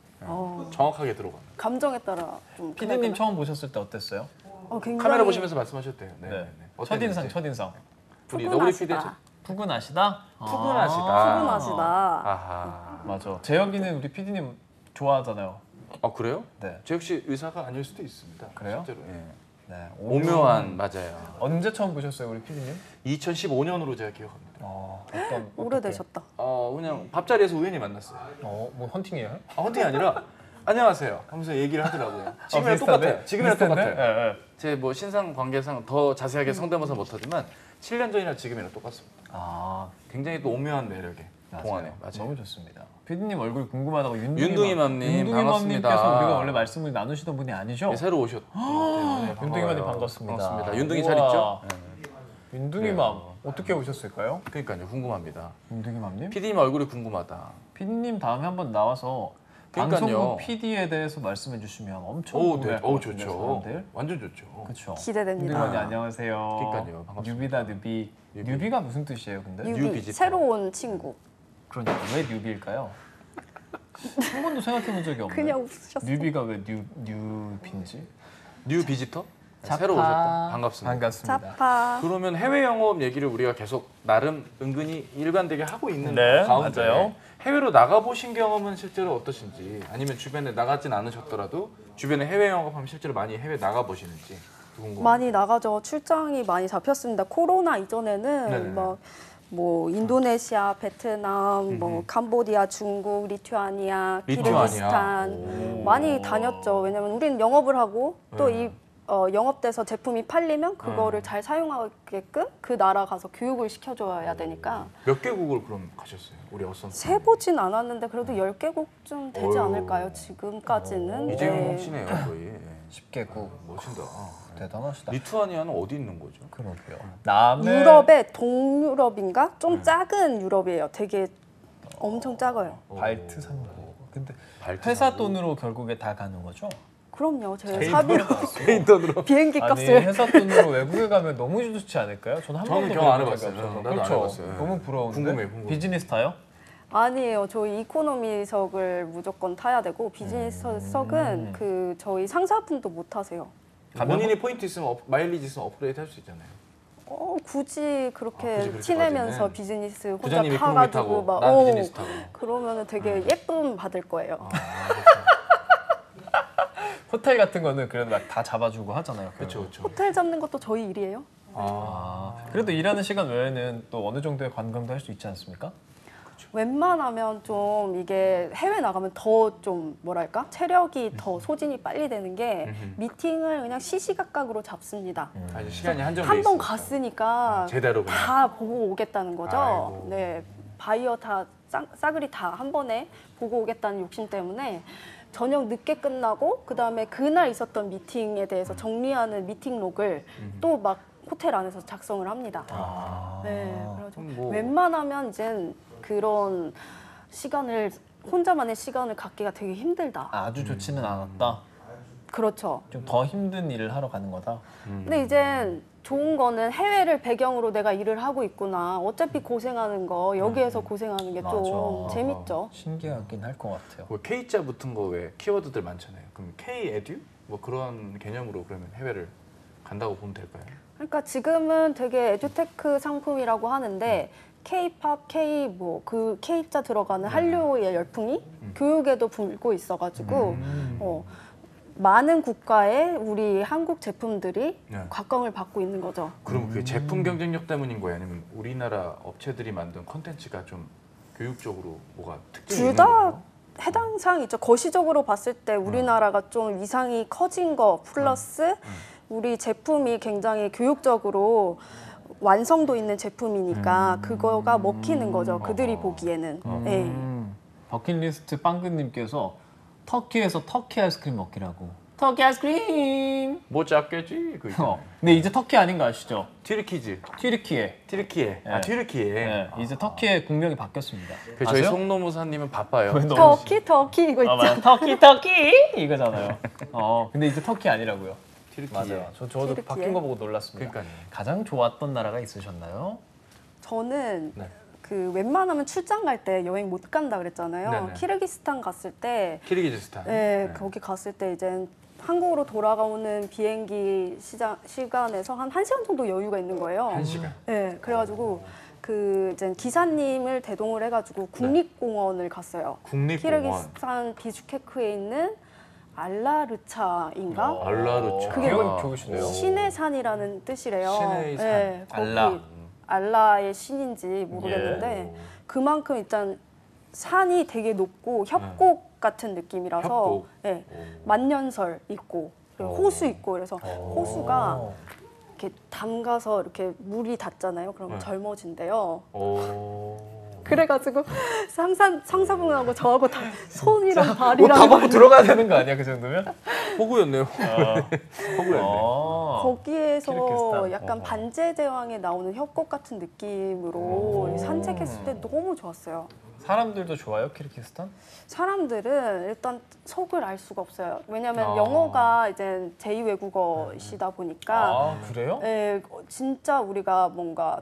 정확하게 들어가는. 감정에 따라 좀. 피디님 처음 보셨을 때 어땠어요? 굉장히 카메라 보시면서 말씀하셔도 돼요. 네. 네. 어땠는지. 첫인상 우리 너구리 푸근하시다. PD의 푸근하시다? 푸근하시다. 푸근하시다. 아하. 맞아. 재혁이는 우리 피디님 좋아하잖아요. 아 그래요? 네. 저 역시 의사가 아닐 수도 있습니다. 그래요? 실제로. 예. 네. 오묘한 맞아요. 언제 처음 보셨어요, 우리 피디님? 2015년으로 제가 기억합니다. 어떤 오래되셨다. 그냥 밥자리에서 우연히 만났어요. 뭐 헌팅이에요? 헌팅이 아니라 안녕하세요 하면서 얘기를 하더라고요. 지금이랑 비슷한데? 똑같아요. 지금이랑 비슷한데? 똑같아요. 예, 예. 제 뭐 신상 관계상 더 자세하게 성대모사 못하지만 7년 전이나 지금이랑 똑같습니다. 굉장히 또 오묘한 매력에 동안에 맞아요. 너무 좋습니다. 피디님 얼굴 궁금하다고 윤둥이맘님 반갑습니다. 윤둥이맘님께서 우리가 원래 말씀을 나누시던 분이 아니죠? 네, 새로 오셨. 윤둥이맘님 반갑습니다. 반갑습니다. 윤둥이 잘 우와. 있죠? 윤둥이맘 어떻게 오셨을까요? 그러니까요. 궁금합니다. 윤둥이맘님? PD님 얼굴이 궁금하다. 피디님 다음에 한번 나와서 그러니까요. 방송국 PD에 대해서 말씀해 주시면 엄청 오, 궁금해할 것 같은데, 좋죠. 사람들. 완전 좋죠. 그렇죠. 기대됩니다. 윤둥이맘님 안녕하세요. 그러니까요. 반갑습니다. 뉴비다 뉴비. 뉴비가 무슨 뜻이에요, 근데? 뉴 뉴비, 비지터. 새로운 친구. 그러니까 왜 뉴비일까요? 한 번도 생각해 본 적이 없네. 그냥 웃으셨어. 뉴비가 왜 뉴비인지? 뉴 비지터? 자파. 새로 오셨다. 반갑습니다. 반갑습니다. 자파. 그러면 해외 영업 얘기를 우리가 계속 나름 은근히 일관되게 하고 있는 네, 가운데 맞아요. 해외로 나가 보신 경험은 실제로 어떠신지 아니면 주변에 나가진 않으셨더라도 주변에 해외 영업하면 실제로 많이 해외 나가 보시는지 궁금합니다. 많이 나가죠. 출장이 많이 잡혔습니다. 코로나 이전에는 네네네. 뭐 인도네시아, 베트남, 뭐 캄보디아, 중국, 리투아니아, 리투아니아. 키르기스탄 오. 많이 다녔죠. 왜냐면 우리는 영업을 하고 또 네. 이 영업돼서 제품이 팔리면 그거를 잘 사용하게끔 그 나라 가서 교육을 시켜줘야 되니까 몇 개국을 그럼 가셨어요? 우리 어선 세보진 않았는데 그래도 10개국 좀 되지 어휴. 않을까요? 지금까지는. 이제 네. 몫이네요 거의. 10개국. 멋진다. 대단하시다. 리투아니아는 어디 있는 거죠? 그러게요. 남의 유럽의 동유럽인가? 좀 작은 유럽이에요. 되게 엄청 작아요. 발트 삼국. 근데 발트 회사 삼국? 돈으로 결국에 다 가는 거죠? 그럼요. 제 개인 사비로 개인 돈으로. 비행기 아니 값을 회사 돈으로 외국에 가면 너무 좋지 않을까요? 저는 한 저는 번도 경험 안 그런 적이 해봤어요. 없어서. 나도 안 그렇죠. 해봤어요. 너무 부러운데. 궁금해. 비즈니스 타요? 아니에요. 저희 이코노미석을 무조건 타야 되고 비즈니스석은 그 저희 상사분도 못 타세요. 본인이 포인트 있으면 마일리지 있으면 업그레이드 할 수 있잖아요. 굳이 그렇게 굳이 티내면서 그렇게까지는. 비즈니스 혼자 부장님 이코노미 타가지고 타고 막 난 비즈니스 타고. 그러면은 되게 예쁨 받을 거예요. 호텔 같은 거는 그래도 막 다 잡아주고 하잖아요. 그렇죠, 그렇죠. 호텔 잡는 것도 저희 일이에요. 그래도 일하는 시간 외에는 또 어느 정도의 관광도 할 수 있지 않습니까? 웬만하면 좀 이게 해외 나가면 더 좀 뭐랄까 체력이 더 소진이 빨리 되는 게 미팅을 그냥 시시각각으로 잡습니다. 아직 시간이 한정돼 한 번 있으니까. 갔으니까 제대로 그냥. 다 보고 오겠다는 거죠. 아이고. 네, 바이어 다 싸그리 다 한 번에 보고 오겠다는 욕심 때문에 저녁 늦게 끝나고 그 다음에 그날 있었던 미팅에 대해서 정리하는 미팅 록을 또 막 호텔 안에서 작성을 합니다. 네, 그래가지고 뭐. 웬만하면 이젠 그런 시간을 혼자만의 시간을 갖기가 되게 힘들다. 아주 좋지는 않았다. 그렇죠. 좀 더 힘든 일을 하러 가는 거다. 근데 이제 좋은 거는 해외를 배경으로 내가 일을 하고 있구나. 어차피 고생하는 거 여기에서 고생하는 게 좀 맞아. 재밌죠. 신기하긴 할 것 같아요. 뭐 K자 붙은 거 왜 키워드들 많잖아요. 그럼 K 에듀 뭐 그런 개념으로 그러면 해외를 간다고 보면 될까요? 그러니까 지금은 되게 에듀테크 상품이라고 하는데 K-팝, K 뭐 그 K자 들어가는 한류의 열풍이 교육에도 불고 있어가지고 많은 국가에 우리 한국 제품들이 네. 곽광을 받고 있는 거죠. 그럼 그게 제품 경쟁력 때문인 거예요? 아니면 우리나라 업체들이 만든 컨텐츠가 좀 교육적으로 뭐가 특징이 둘 있는 다 거예요? 해당 사항이 있죠. 거시적으로 봤을 때 우리나라가 좀 이상이 커진 거 플러스 우리 제품이 굉장히 교육적으로 완성도 있는 제품이니까 그거가 먹히는 거죠. 그들이 보기에는. 네. 버킷리스트 빵근님께서 터키에서 터키 아이스크림 먹기라고. 터키 아이스크림. 뭐 작겠지? 그 있잖아요. 근데 이제 터키 아닌 거 아시죠? 튀르키즈, 튀르키예. 튀르키예, 네. 튀르키예. 네, 이제 터키의 국명이 바뀌었습니다. 그 저희 아세요? 송노무사님은 바빠요. 왜 너무 터키 이거 있죠. 맞아. 터키 이거잖아요. 근데 이제 터키 아니라고요. 튀르키예. 맞아요. 저도 튀르키예. 바뀐 거 보고 놀랐습니다. 그러니까요. 가장 좋았던 나라가 있으셨나요? 저는 네. 그 웬만하면 출장 갈 때 여행 못 간다 그랬잖아요. 네네. 키르기스탄 갔을 때 키르기즈스탄. 네, 거기 갔을 때 이제 한국으로 돌아가오는 비행기 시간에서 한 1시간 정도 여유가 있는 거예요. 1시간. 네, 그래가지고 그 이제 기사님을 대동을 해가지고 국립공원을 갔어요. 국립공원. 키르기스탄 비슈케크에 있는 알라르차인가? 알라르차. 그게 기억이 좋으시네요. 신의 산이라는 뜻이래요. 신의 산. 네, 거기 알라. 알라의 신인지 모르겠는데 예. 그만큼 일단 산이 되게 높고 협곡 같은 느낌이라서 협곡. 네, 만년설 있고 그리고 호수 있고 그래서 호수가 이렇게 담가서 이렇게 물이 닿잖아요. 그러면 네. 젊어진대요. 오. 그래가지고 상사분하고 저하고 다 손이랑 발이랑 다 먹고 들어가야 되는 거 아니야 그 정도면? 호구였네요. 호구였네. 거기에서 키르기스탄. 약간 반지의 제왕에 나오는 협곡 같은 느낌으로 산책했을 때 너무 좋았어요. 사람들도 좋아요 키르기스탄? 사람들은 일단 속을 알 수가 없어요. 왜냐하면 영어가 이제 제2외국어이시다 보니까 그래요? 예, 진짜 우리가 뭔가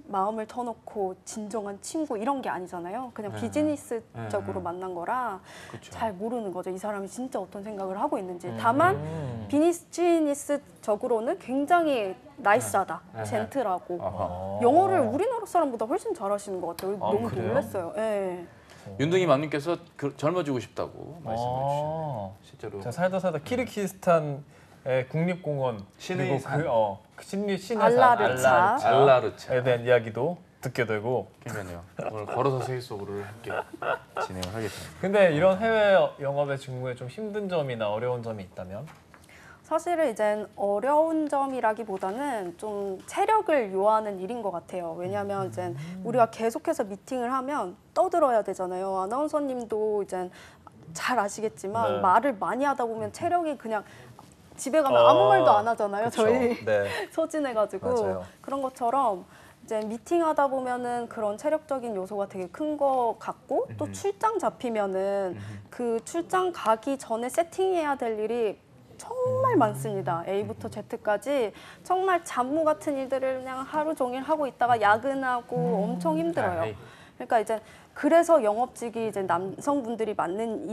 마음을 터놓고 진정한 친구 이런 게 아니잖아요. 그냥 비즈니스적으로 만난 거라 그쵸. 잘 모르는 거죠. 이 사람이 진짜 어떤 생각을 하고 있는지. 다만 비즈니스적으로는 굉장히 나이스하다, 젠틀하고 영어를 우리나라 사람보다 훨씬 잘하시는 것 같아요. 너무 그래요? 놀랐어요. 예. 윤둥이 맘님께서 젊어지고 싶다고 말씀해 주시네요. 실제로. 제가 살다 키르기스탄의 국립공원 신의 그리고 산. 신의 산 알라르차. 알라르차에 에 대한 이야기도 듣게 되고. 그러면요. 오늘 걸어서 세일소를 함께 진행을 하겠습니다. 근데 이런 해외 영업의 직무에 좀 힘든 점이나 어려운 점이 있다면? 사실은 이젠 어려운 점이라기보다는 좀 체력을 요하는 일인 것 같아요. 왜냐하면 이제 우리가 계속해서 미팅을 하면 떠들어야 되잖아요. 아나운서님도 이제 잘 아시겠지만 네. 말을 많이 하다 보면 체력이 그냥 집에 가면 아무 말도 안 하잖아요. 그쵸. 저희 네. 소진해가지고 맞아요. 그런 것처럼 이제 미팅하다 보면은 그런 체력적인 요소가 되게 큰 것 같고 또 출장 잡히면은 그 출장 가기 전에 세팅해야 될 일이 정말 많습니다. A부터 Z까지 정말 잡무 같은 일들을 그냥 하루 종일 하고 있다가 야근하고 엄청 힘들어요. 그러니까 이제 그래서 영업직이 이제 남성분들이 맞는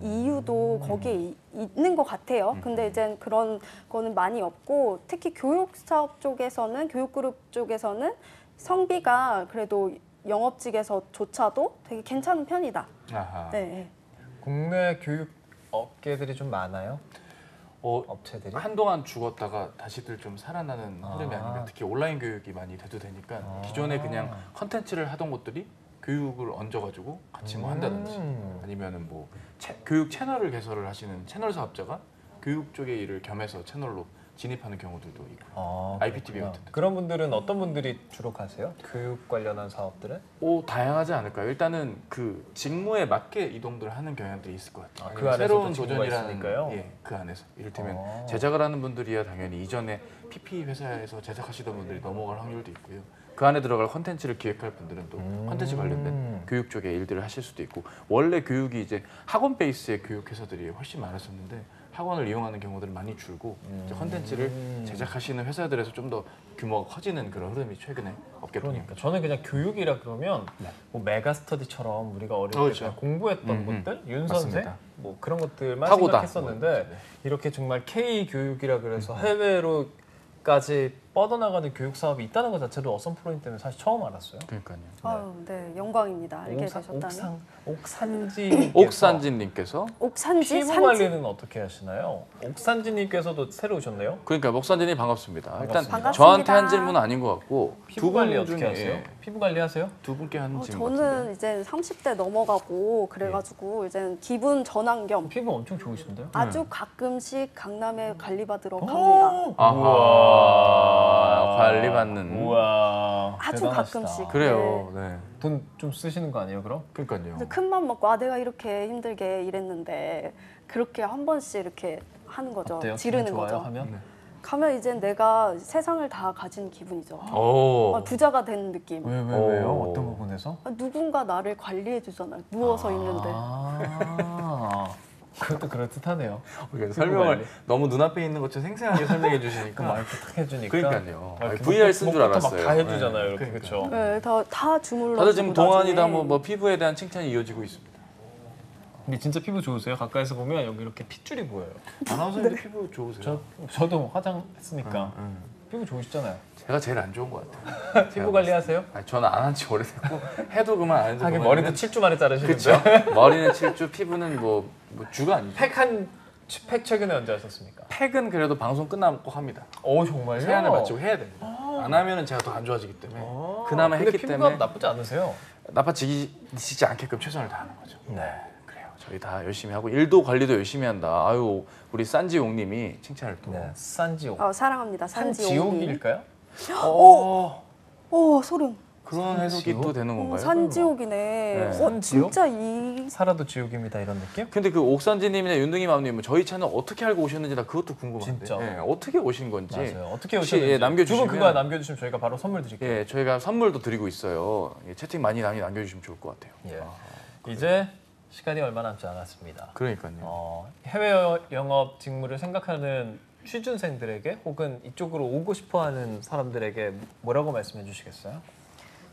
이유도 거기에 있는 것 같아요. 근데 이제 그런 거는 많이 없고 특히 교육 사업 쪽에서는 교육그룹 쪽에서는 성비가 그래도 영업직에서조차도 되게 괜찮은 편이다. 아하. 네. 국내 교육 업계들이 좀 많아요? 업체들이? 한동안 죽었다가 다시들 좀 살아나는 흐름이 아닌가. 특히 온라인 교육이 많이 대두되니까 기존에 그냥 컨텐츠를 하던 곳들이 교육을 얹어가지고 같이 뭐 한다든지 아니면은 뭐 교육 채널을 개설을 하시는 채널 사업자가 교육 쪽의 일을 겸해서 채널로 진입하는 경우들도 있고 IPTV 같은 데. 그런 분들은 어떤 분들이 주로 가세요? 교육 관련한 사업들은? 다양하지 않을까요? 일단은 그 직무에 맞게 이동들을 하는 경향들이 있을 것 같아요. 그 안에서도 새로운 직무가 도전이라는 있으니까요? 예, 그 안에서 이를테면 제작을 하는 분들이야 당연히 이전에 PP 회사에서 제작하시던 분들이 넘어갈 확률도 있고요. 그 안에 들어갈 컨텐츠를 기획할 분들은 또 컨텐츠 관련된 교육 쪽의 일들을 하실 수도 있고 원래 교육이 이제 학원 베이스의 교육 회사들이 훨씬 많았었는데 학원을 이용하는 경우들은 많이 줄고 이제 컨텐츠를 제작하시는 회사들에서 좀 더 규모가 커지는 그런 흐름이 최근에 업계로 그러니까 저는 그냥 교육이라 그러면 뭐 메가스터디처럼 우리가 어릴 때 그렇죠. 그냥 공부했던 것들, 윤선생 맞습니다. 뭐 그런 것들만 파고다. 생각했었는데 뭐, 네. 이렇게 정말 K 교육이라 그래서 해외로까지 뻗어나가는 교육 사업이 있다는 것 자체도 어썸 프로님 때문에 사실 처음 알았어요. 그러니까요. 아유, 네, 영광입니다. 알게 되셨다니. 옥산지 옥산진님께서 옥산지? 피부 산지? 관리는 어떻게 하시나요? 옥산지님께서도 새로 오셨네요. 그러니까 목산진님 반갑습니다. 일단 반갑습니다. 저한테 한 질문은 아닌 것 같고 피부 관리 분 어떻게 중에 하세요? 피부 관리 하세요? 두 분께 한 질문 같은데. 저는 이제 30대 넘어가고 그래가지고 이제 기분 전환 겸 피부 엄청 좋으신데요? 아주 가끔씩 강남에 관리받으러 갑니다. 아하 관리받는. 우와. 아주 대단하시다. 가끔씩. 그래요. 네. 돈 좀 쓰시는 거 아니에요, 그럼? 그러니까요. 그래서 큰맘 먹고 내가 이렇게 힘들게 일했는데 그렇게 한 번씩 이렇게 하는 거죠. 어때요? 지르는 기분 좋아요? 거죠. 하면? 네. 가면 이제 내가 세상을 다 가진 기분이죠. 오. 부자가 된 느낌. 왜요? 오. 어떤 부분에서? 누군가 나를 관리해 주잖아요. 누워서 있는데. 그것도 그럴듯하네요. 그러니까 설명을 관리. 너무 눈앞에 있는 것처럼 생생하게 설명해 주시니까. 마이크 탁 해주니까. 그러니까요. 이렇게 VR 쓴 줄 목부터 알았어요. 막다 해주잖아요, 네. 이렇게 그러니까. 그렇죠. 네, 다 주물러. 다들 지금 동안이다 나중에. 뭐 피부에 대한 칭찬이 이어지고 있습니다. 근데 진짜 피부 좋으세요? 가까이서 보면 여기 이렇게 핏줄이 보여요. 아나운서님도 피부 좋으세요? 저도 화장했으니까 피부 좋으시잖아요. 제가 제일 안 좋은 것 같아요. 피부 관리하세요? 아니, 저는 안 한 지 오래됐고 해도 그만 안 해도 하긴 그만. 머리도 7주 만에 자르시는데. 그렇죠. 머리는 7주, 피부는 뭐 주가 아니죠. 팩 최근에 언제 하셨습니까? 팩은 그래도 방송 끝나면 꼭 합니다. 오 정말요? 세안을 마치고 해야 됩니다. 안 하면은 제가 더 안 좋아지기 때문에 그나마 근데 했기 피부가 때문에 나쁘지 않으세요? 나빠지지 않게끔 최선을 다하는 거죠. 네. 그래요. 저희 다 열심히 하고 일도 관리도 열심히 한다. 아유 우리 산지용님이 칭찬을 또. 네. 산지옥. 사랑합니다. 산지옥님. 산지옥일까요? 오, 소름. 그런 해석이 또 되는 건가요? 산지옥이네. 네. 산지옥? 진짜 이 살아도 지옥입니다 이런 느낌? 근데 그 옥산지님이나 윤둥이맘님 저희 채널 어떻게 알고 오셨는지 나 그것도 궁금한데. 진짜. 예, 어떻게 오신 건지. 맞아요. 어떻게 혹시, 오셨는지 예, 남겨주시면. 두분 그거 남겨주시면 저희가 바로 선물 드릴게요. 예, 저희가 선물도 드리고 있어요. 예, 채팅 많이 남겨주시면 좋을 것 같아요. 예. 이제 시간이 얼마 남지 않았습니다. 그러니까요. 해외 영업 직무를 생각하는 취준생들에게 혹은 이쪽으로 오고 싶어하는 사람들에게 뭐라고 말씀해 주시겠어요?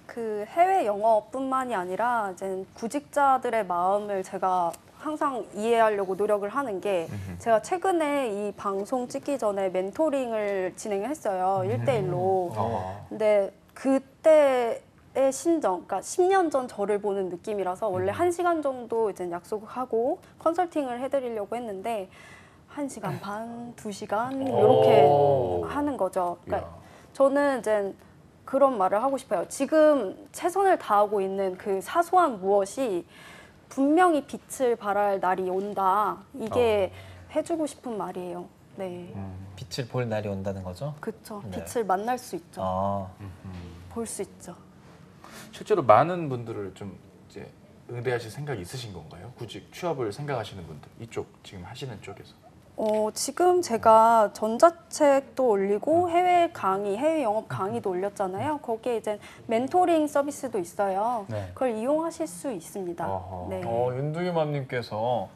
그 해외 영어뿐만이 아니라 이제 구직자들의 마음을 제가 항상 이해하려고 노력을 하는 게 제가 최근에 이 방송 찍기 전에 멘토링을 진행을 했어요. 1대1로. 근데 그때의 심정, 그러니까 10년 전 저를 보는 느낌이라서 원래 1시간 정도 이제 약속하고 컨설팅을 해드리려고 했는데 1시간 반, 2시간 이렇게 하는 거죠. 그러니까 저는 이제 그런 말을 하고 싶어요. 지금 최선을 다하고 있는 그 사소한 무엇이 분명히 빛을 발할 날이 온다. 이게 해주고 싶은 말이에요. 네, 빛을 볼 날이 온다는 거죠? 그렇죠. 네. 빛을 만날 수 있죠. 볼 수 있죠. 실제로 많은 분들을 좀 이제 응대하실 생각이 있으신 건가요? 구직 취업을 생각하시는 분들 이쪽 지금 하시는 쪽에서. 지금 제가 전자책도 올리고 해외 강의, 해외 영업 강의도 올렸잖아요. 거기에 이제 멘토링 서비스도 있어요. 네. 그걸 이용하실 수 있습니다. 어허. 네. 윤두유맘님께서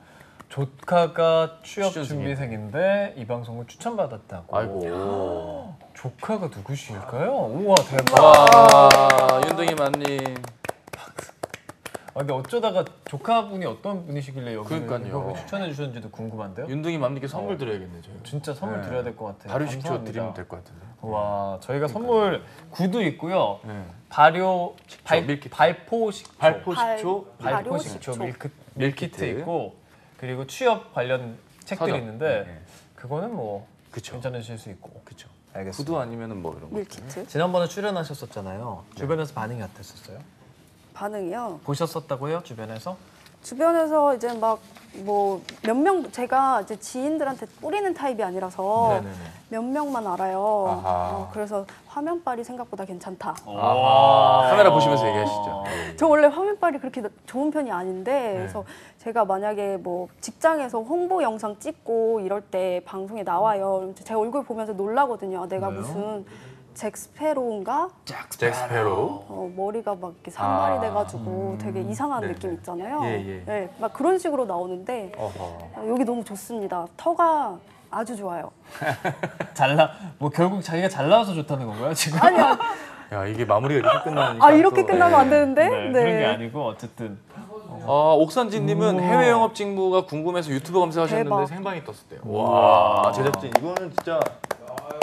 조카가 취업 취준생이네. 준비생인데 이 방송을 추천받았다고. 아이고. 조카가 누구실까요? 우와 대박. 와 윤둥이맘님. 근데 어쩌다가 조카분이 어떤 분이시길래 여기를 그러니까요. 이걸 추천해 주셨는지도 궁금한데요. 윤둥이맘님께 선물 드려야겠네 저희. 진짜 선물 네. 드려야 될 것 같아요. 발효 식초 감사합니다. 드리면 될 것 같은데. 와 저희가 선물 구두 있고요. 네. 발효 밀키트. 발포 식초 발포 식초, 발효 발포 식초 식초. 밀키트 밀키트 있고 그리고 취업 관련 책들이 서적. 있는데 네. 그거는 뭐 그쵸. 괜찮으실 수 있고. 그쵸. 알겠습니다. 구두 아니면은 뭐 이런 거. 밀키트 지난번에 출연하셨었잖아요. 주변에서 반응이 어땠었어요? 반응이요. 보셨었다고요? 주변에서? 주변에서 이제 막 뭐 몇 명 제가 이제 지인들한테 뿌리는 타입이 아니라서 네네네. 몇 명만 알아요. 아하. 그래서 화면빨이 생각보다 괜찮다. 아하. 카메라 보시면서 얘기하시죠. 저 원래 화면빨이 그렇게 좋은 편이 아닌데 그래서 제가 만약에 뭐 직장에서 홍보 영상 찍고 이럴 때 방송에 나와요. 그럼 제 얼굴 보면서 놀라거든요. 아, 내가 왜요? 무슨 잭 스페로우인가? 잭 스페로우. 머리가 막 이렇게 산발이 아. 돼가지고 되게 이상한 네네. 느낌 있잖아요. 예, 예. 네, 막 그런 식으로 나오는데 어허. 여기 너무 좋습니다. 터가 아주 좋아요. 뭐 결국 자기가 잘 나와서 좋다는 건가요 지금? 아니야. 야 이게 마무리가 이렇게 끝나니까. 아 이렇게 또, 끝나면 예. 안 되는데? 그런 게 아니고 어쨌든 옥산진님은 해외 영업 직무가 궁금해서 유튜브 검색하셨는데 대박. 생방이 떴었대요. 와 제작진 이거는 진짜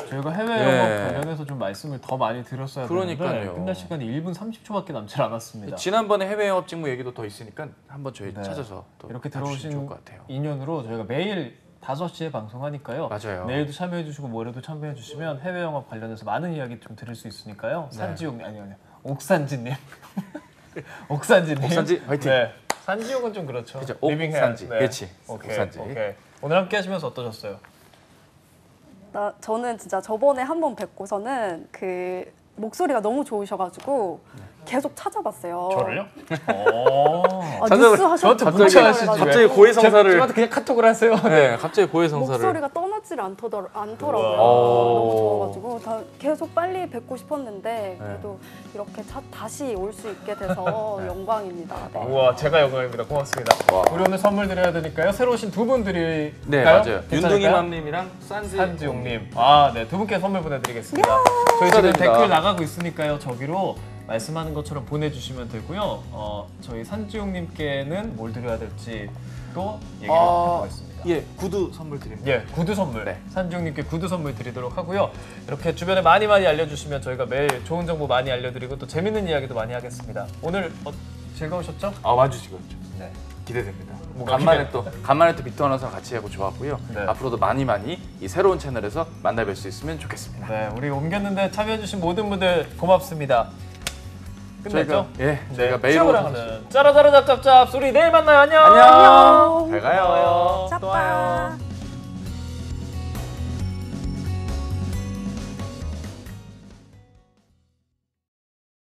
저희가 해외 예. 영업 관련해서 좀 말씀을 더 많이 드렸어야 되는데 그러니까요. 끝날 시간이 1분 30초밖에 남지 않았습니다. 지난번에 해외 영업 직무 얘기도 더 있으니까 한번 저희 네. 찾아서 또 이렇게 해주시면 들어오신 좋을 것 같아요. 인연으로 저희가 매일 5시에 방송하니까요. 맞아요. 내일도 참여해 주시고 모레도 참여해 주시면 해외 영업 관련해서 많은 이야기 좀 들을 수 있으니까요. 네. 산지용 아니요. 옥산지님. 옥산지님. 옥산지 화이팅. 네. 산지용은 좀 그렇죠. 그죠. 리빙해야- 옥산지. 그렇지. 오케이. 옥산지. 오케이. 오늘 함께 하시면서 어떠셨어요? 저는 진짜 저번에 한 번 뵙고서는 그 목소리가 너무 좋으셔가지고 계속 찾아봤어요. 저를요? 아, 찾아볼- 뉴스 하셨다고 저한테 갑자기 문자하시지 그래가지고 갑자기 고해성사를 저한테 그냥 카톡을 하세요. 네, 갑자기 고해성사를 목소리가 떠나질 않더라고요. 우와. 너무 좋아가지고 계속 빨리 뵙고 싶었는데 그래도 이렇게 다시 올 수 있게 돼서 영광입니다. 네. 우와, 제가 영광입니다. 고맙습니다. 와. 우리 오늘 선물 드려야 되니까요. 새로 오신 두 분 드릴까요? 네 맞아요. 괜찮을까요? 윤둥이맘님이랑 산지용님. 산지용님. 아, 네. 두 분께 선물 보내드리겠습니다. 저희 지금 축하드립니다. 댓글 나가고 있으니까요. 저기로 말씀하는 것처럼 보내주시면 되고요. 저희 산지용님께는 뭘 드려야 될지 또 얘기를 해보겠습니다. 예 구두 선물 드립니다. 예, 구두 선물. 네. 산지용님께 구두 선물 드리도록 하고요. 이렇게 주변에 많이 알려주시면 저희가 매일 좋은 정보 많이 알려드리고 또 재밌는 이야기도 많이 하겠습니다. 오늘 즐거우셨죠? 아 와주시고 네. 기대됩니다. 뭐가 간만에 또 빅터 아나운서랑 같이 하고 좋았고요. 네. 앞으로도 많이 이 새로운 채널에서 만나뵐 수 있으면 좋겠습니다. 네, 우리 옮겼는데 참여해주신 모든 분들 고맙습니다. 끝냈죠? 저희가 매일 추억을 오는 하는 짜라짜라 짭짭짭 소리 내일 만나요. 안녕. 안녕. 잘 가요.